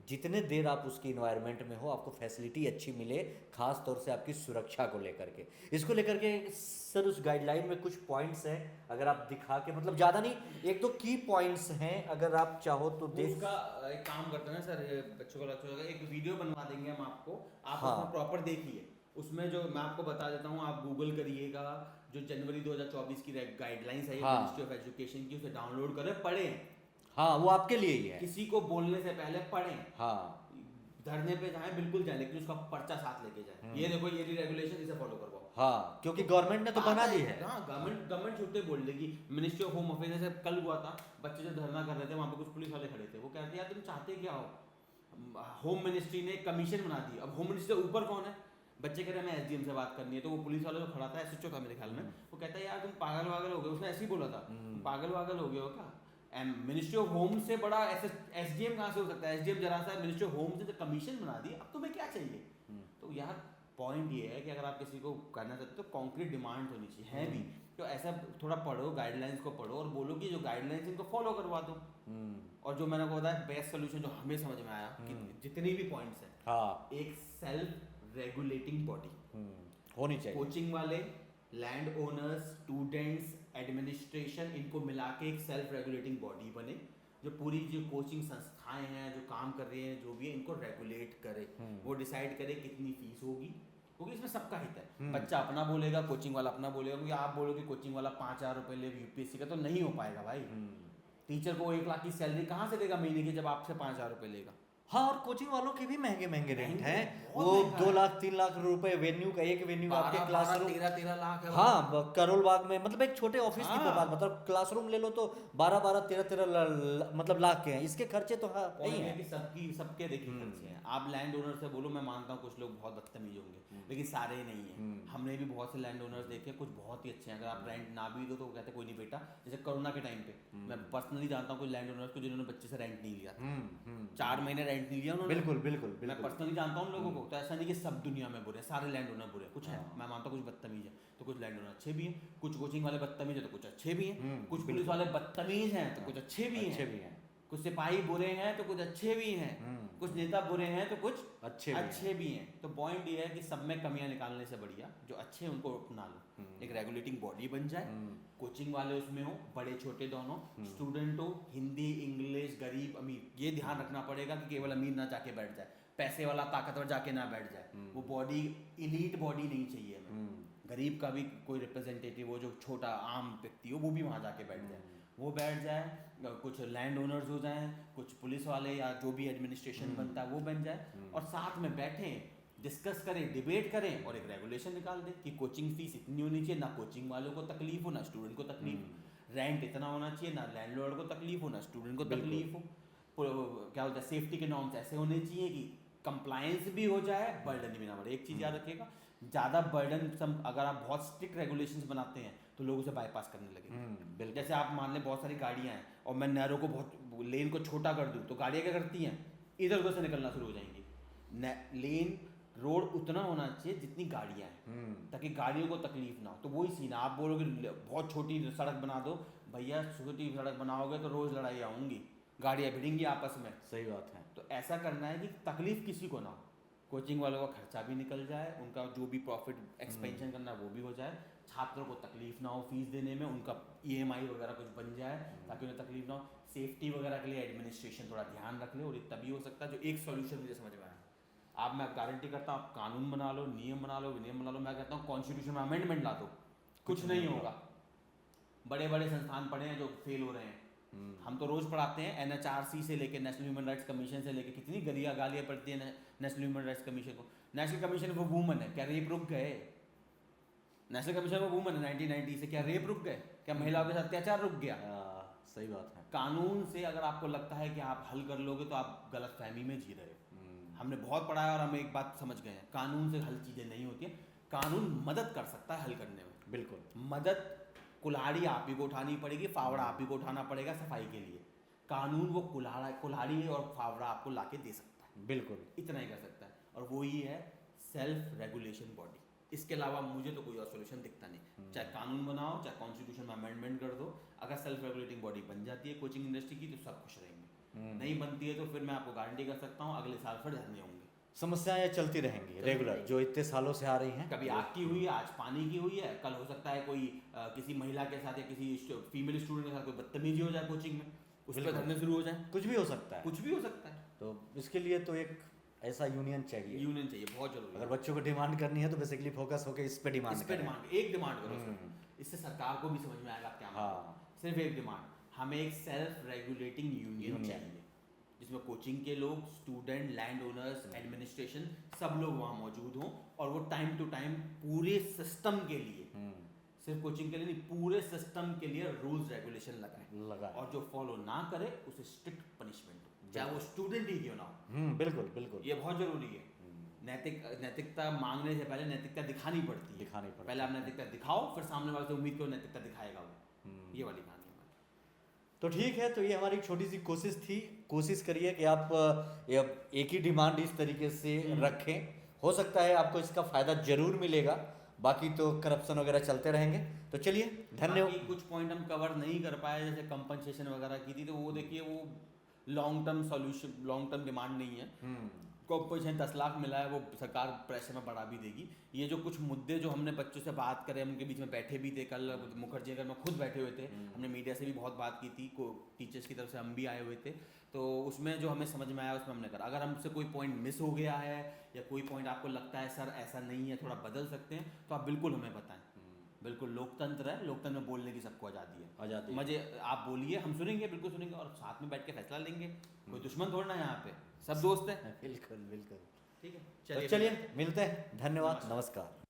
Speaker 2: जितने देर आप उसकी इन्वायरमेंट में हो आपको फैसिलिटी अच्छी मिले, खास तौर से आपकी सुरक्षा को लेकर के। इसको लेकर के सर उस गाइडलाइन में कुछ पॉइंट्स हैं, अगर आप दिखा के, मतलब ज़्यादा नहीं, एक दो की पॉइंट्स हैं, अगर आप चाहो तो
Speaker 1: वो
Speaker 2: देख।
Speaker 1: उसका एक काम करते हैं ना सर, ये बच्चों को अच्छा होगा, एक वीडियो बनवा देंगे हम आपको, आप
Speaker 2: हाँ।
Speaker 1: उसमें प्रॉपर देखिए। उसमें जो मैं आपको बता देता हूँ, आप गूगल करिएगा, जो जनवरी 2024 की गाइडलाइंस है
Speaker 2: हाँ।
Speaker 1: मिनिस्ट्री ऑफ एजुकेशन की, उसे डाउनलोड करें, पढ़ें।
Speaker 2: हाँ, वो आपके लिए ही है।
Speaker 1: किसी को बोलने से पहले पढ़ें।
Speaker 2: हाँ।
Speaker 1: धरने पे जाएं बिल्कुल जाए, लेकिन उसका पर्चा साथ लेके जाए, ये देखो ये रेगुलेशन, इसे फॉलो करवाओ।
Speaker 2: हाँ, क्योंकि गवर्नमेंट ने तो बना दी है।
Speaker 1: हाँ, गवर्नमेंट छुट्टे बोल देगी। मिनिस्ट्री ऑफ होम अफेयर्स से कल हुआ था, बच्चे जो धरना कर रहे थे वहाँ पे कुछ पुलिस वाले खड़े थे, वो कहते हैं यार तुम चाहते क्या हो। होम मिनिस्ट्री ने कमीशन बना दी, अब होम मिनिस्ट्री ऊपर कौन है। बच्चे कह रहे हैं मैं एसडीएम से बात करनी है, तो वो पुलिस वाला जो खड़ा था, एसएचओ था मेरे ख्याल में, वो कहता है यार तुम पागल वागल हो गए, उसने ऐसे ही बोला था, पागल वागल हो गए हो क्या। मिनिस्ट्री ऑफ होम से बड़ा एसडीएम कहाँ से हो सकता है। एसडीएम जरा सा मिनिस्ट्री ऑफ होम से कमीशन बना दी, अब तुम्हें क्या चाहिए। तो यार पॉइंट ये है कि अगर आप किसी को करना चाहते हो तो कॉन्क्रीट डिमांड होनी चाहिए, है भी तो ऐसा थोड़ा पढ़ो, गाइडलाइंस को पढ़ो और बोलो कि जो गाइडलाइंस इनको फॉलो करवा दो। और जो मैंने आपको बताया बेस्ट सोल्यूशन जो हमें समझ में आया कि जितनी भी पॉइंट्स हैं,
Speaker 2: हाँ,
Speaker 1: एक सेल्फ रेगुलेटिंग बॉडी
Speaker 2: होनी चाहिए।
Speaker 1: कोचिंग वाले, लैंड ओनर्स, स्टूडेंट्स, एडमिनिस्ट्रेशन, इनको मिला के एक सेल्फ रेगुलेटिंग बॉडी बने, जो पूरी जो कोचिंग संस्थाएं हैं जो काम कर रही हैं, जो भी है, इनको रेगुलेट करे। वो डिसाइड करे कितनी फीस होगी, क्योंकि इसमें सबका हित है। बच्चा अपना बोलेगा, कोचिंग वाला अपना बोलेगा, क्योंकि आप बोलोगे कोचिंग वाला 5,000 रुपये ले यूपीएससी का, तो नहीं हो पाएगा भाई। टीचर को 1 लाख की सैलरी कहाँ से देगा महीने की, जब आपसे 5,000 रुपये लेगा।
Speaker 2: हाँ, और कोचिंग वालों के भी महंगे महंगे रेंट हैं,
Speaker 1: बहुत
Speaker 2: वो
Speaker 1: महंगा
Speaker 2: 2
Speaker 1: है।
Speaker 2: लाख 3 लाख रुपए वेन्यू का, एक वेन्यू आपके
Speaker 1: 12
Speaker 2: क्लासरूम।
Speaker 1: 13 लाख है।
Speaker 2: हाँ, करोल बाग में, मतलब एक छोटे ऑफिस की
Speaker 1: हाँ।
Speaker 2: बात, मतलब क्लासरूम ले लो तो 12 13 मतलब लाख के हैं, इसके खर्चे तो हाँ नहीं
Speaker 1: पॉइंट है
Speaker 2: है।
Speaker 1: कि सबके देखिए खर्चे हैं। आप लैंड ओनर से बोलो, मैं मानता हूँ कुछ लोग बहुत बदतमीज होंगे, लेकिन सारे नहीं है। हमने भी बहुत से लैंड ओनर्स देखे, कुछ बहुत ही अच्छे हैं। अगर आप रेंट ना भी दो तो वो कहते कोई नहीं बेटा, जैसे कोरोना के टाइम पे मैं पर्सनली जानता हूँ कुछ लैंड ओनर्स को जिन्होंने बच्चे से रेंट नहीं लिया था, 4 महीने रेंट नहीं लिया उन्होंने।
Speaker 2: बिल्कुल बिल्कुल
Speaker 1: मैं
Speaker 2: बिल्कुल।
Speaker 1: पर्सनली जानता हूँ लोगों को, तो ऐसा नहीं कि सब दुनिया में बुरे हैं, सारे लैंड ओनर बुरे हैं। कुछ है, मैं मानता हूँ कुछ बदतमीज है, तो कुछ लैंड ओनर अच्छे भी हैं, कुछ कोचिंग वाले बदतमीज है तो कुछ अच्छे भी हैं, कुछ पुलिस वाले बदतमीज हैं तो कुछ अच्छे भी हैं, कुछ सिपाही बुरे हैं तो कुछ अच्छे भी हैं, कुछ नेता बुरे हैं तो कुछ अच्छे भी हैं। तो पॉइंट ये है कि सब में कमियां निकालने से बढ़िया जो अच्छे हैं उनको अपना लो, एक रेगुलेटिंग बॉडी बन जाए, कोचिंग वाले उसमें हो, बड़े छोटे दोनों, स्टूडेंट हो, हिंदी इंग्लिश, गरीब अमीर, ये ध्यान रखना पड़ेगा कि केवल अमीर ना जाके बैठ जाए, पैसे वाला ताकतवर जाके ना बैठ जाए। वो बॉडी इलीट बॉडी नहीं चाहिए हमें। गरीब का भी कोई रिप्रेजेंटेटिव हो, जो छोटा आम व्यक्ति हो, वो भी वहाँ जाके बैठ जाए, वो बैठ जाए। कुछ लैंड ओनर्स हो जाएं, कुछ पुलिस वाले या जो भी एडमिनिस्ट्रेशन बनता है वो बन जाए, और साथ में बैठें, डिस्कस करें, डिबेट करें और एक रेगुलेशन निकाल दें कि कोचिंग फीस इतनी होनी चाहिए, ना कोचिंग वालों को तकलीफ हो ना स्टूडेंट को तकलीफ, रेंट इतना होना चाहिए, ना लैंडलॉर्ड को तकलीफ हो ना स्टूडेंट को तकलीफ हो। क्या होता है, सेफ्टी के नॉर्म्स ऐसे होने चाहिए कि कंप्लायंस भी हो जाए, बर्डन भी ना बढ़े। एक चीज़ याद रखिएगा, ज़्यादा बर्डन अगर आप बहुत स्ट्रिक्ट रेगुलेशंस बनाते हैं तो लोग उसे बाईपास करने लगे। जैसे आप मान लें बहुत सारी गाड़ियाँ हैं और मैं नैरो को बहुत लेन को छोटा कर दूँ तो गाड़ियाँ क्या करती हैं, इधर उधर से निकलना शुरू हो जाएंगी। लेन रोड उतना होना चाहिए जितनी गाड़ियाँ हैं, ताकि गाड़ियों को तकलीफ ना हो। तो वही सीन, आप बोलोगे बहुत छोटी सड़क बना दो, भैया छोटी सड़क बनाओगे तो रोज़ लड़ाई आऊँगी, गाड़ियाँ भिड़ेंगी आपस में।
Speaker 2: सही बात है।
Speaker 1: तो ऐसा करना है कि तकलीफ किसी को ना हो, कोचिंग वालों का खर्चा भी निकल जाए, उनका जो भी प्रॉफिट एक्सपेंशन करना है वो भी हो जाए, छात्रों को तकलीफ ना हो फीस देने में, उनका ईएमआई वगैरह कुछ बन जाए ताकि उन्हें तकलीफ ना हो। सेफ्टी वगैरह के लिए एडमिनिस्ट्रेशन थोड़ा ध्यान रख ले, और ये तभी हो सकता है। जो एक सॉल्यूशन मुझे समझ में आया, आप, मैं गारंटी करता हूँ, आप कानून बना लो, नियम बना लो, विनियम बना लो, मैं कहता हूँ कॉन्स्टिट्यूशन में अमेंडमेंट ला दो, कुछ नहीं होगा। बड़े बड़े संस्थान पढ़े हैं जो फेल हो रहे हैं, हम तो रोज पढ़ाते हैं, एनएचआरसी से लेके नेशनल ह्यूमन राइट्स कमीशन से लेके कितनी गालियाँ पड़ती है नेशनल ह्यूमन राइट्स कमीशन को। नेशनल कमीशन फॉर वुमन है, क्या रेप रुक गए? नेशनल कमीशन फॉर वुमन है 1990 से, क्या रेप रुक गए? क्या महिलाओं के साथ अत्याचार रुक गया?
Speaker 2: सही बात है।
Speaker 1: कानून से अगर आपको लगता है कि आप हल कर लोगे तो आप गलत फहमी में जी रहे हो। हमने बहुत पढ़ा है और हम एक बात समझ गए हैं, कानून से हल चीज़ें नहीं होती हैं, कानून मदद कर सकता है हल करने में।
Speaker 2: बिल्कुल।
Speaker 1: मदद, कुल्हाड़ी आप ही को उठानी पड़ेगी, फावड़ा आप ही को उठाना पड़ेगा सफाई के लिए, कानून वो कुल्हाड़ी और फावड़ा आपको लाके दे सकता है,
Speaker 2: बिल्कुल।
Speaker 1: इतना ही कर सकता है, और वो ही है सेल्फ रेगुलेशन बॉडी। इसके अलावा मुझे तो कोई और सोल्यूशन दिखता नहीं। चाहे कानून बनाओ, चाहे कॉन्स्टिट्यूशन में अमेंडमेंट कर दो, अगर सेल्फ रेगुलेटिंग बॉडी बन जाती है कोचिंग इंडस्ट्री की तो सब खुश रहेंगे। नहीं बनती है तो फिर मैं आपको गारंटी कर सकता हूँ अगले साल फिर धरने होंगे।
Speaker 2: समस्याएं चलती रहेंगी रेगुलर, जो इतने सालों से आ रही हैं।
Speaker 1: कभी आग की हुई है, आज पानी की हुई है, कल हो सकता है कोई किसी महिला के साथ या किसी फीमेल स्टूडेंट के साथ कोई बदतमीजी हो जाए कोचिंग में, उस पर धरने शुरू हो जाए।
Speaker 2: कुछ भी हो सकता है,
Speaker 1: कुछ भी हो सकता है।
Speaker 2: तो इसके लिए तो एक ऐसा यूनियन चाहिए।
Speaker 1: यूनियन चाहिए, बहुत जरूरी
Speaker 2: अगर
Speaker 1: है।
Speaker 2: बच्चों को डिमांड करनी है तो बेसिकली फोकस होकर इस पे डिमांड
Speaker 1: इस पे डिमांड, एक डिमांड करो उसको। इससे सरकार को भी समझ में आएगा क्या
Speaker 2: हाँ।
Speaker 1: सिर्फ एक डिमांड, हमें एक सेल्फ रेगुलेटिंग यूनियन चाहिए जिसमें कोचिंग के लोग, स्टूडेंट, लैंड ओनर्स, एडमिनिस्ट्रेशन सब लोग वहाँ मौजूद हों, और वो टाइम टू टाइम पूरे सिस्टम के लिए, सिर्फ कोचिंग के लिए नहीं, पूरे सिस्टम के लिए रूल्स रेगुलेशन लगाए, और जो फॉलो ना करे उसे स्ट्रिक्ट पनिशमेंट हो, चाहे वो स्टूडेंट ही क्यों ना हो।
Speaker 2: बिल्कुल बिल्कुल,
Speaker 1: ये बहुत जरूरी है। नैतिकता मांगने से पहले नैतिकता दिखानी पड़ती है। पहले आप नैतिकता दिखाओ, फिर सामने वाले से उम्मीद करो नैतिकता दिखाएगा वो। ये वाली कहानी है।
Speaker 2: तो ठीक है, तो ये हमारी छोटी सी कोशिश थी। कोशिश करिए कि आप एक ही डिमांड इस तरीके से रखें, हो सकता है आपको इसका फायदा जरूर मिलेगा। बाकी तो करप्शन वगैरह चलते रहेंगे। तो चलिए, धन्यवाद।
Speaker 1: कुछ पॉइंट हम कवर नहीं कर पाए, जैसे कंपनसेशन वगैरह की थी, तो वो देखिए वो long term solution, long term demand नहीं है। कंपनसेशन 10 लाख मिला है, वो सरकार प्रेशर में बढ़ा भी देगी। ये जो कुछ मुद्दे जो हमने बच्चों से बात करे, हम उनके बीच में बैठे भी थे, कल मुखर्जी नगर में खुद बैठे हुए थे, हमने मीडिया से भी बहुत बात की थी, टीचर्स की तरफ से हम भी आए हुए थे, तो उसमें जो हमें समझ में आया उसमें हमने करा। अगर हमसे कोई पॉइंट मिस हो गया है या कोई पॉइंट आपको लगता है सर ऐसा नहीं है, थोड़ा बदल सकते हैं, तो आप बिल्कुल हमें बताएं। बिल्कुल लोकतंत्र है, लोकतंत्र में बोलने की सबको आज़ादी है। मुझे आप बोलिए, हम सुनेंगे, बिल्कुल सुनेंगे, और साथ में बैठ के फैसला लेंगे। कोई दुश्मन थोड़ा ना, यहाँ पे सब दोस्त हैं।
Speaker 2: बिल्कुल बिल्कुल।
Speaker 1: ठीक है,
Speaker 2: चलिए मिलते हैं। धन्यवाद, नमस्कार।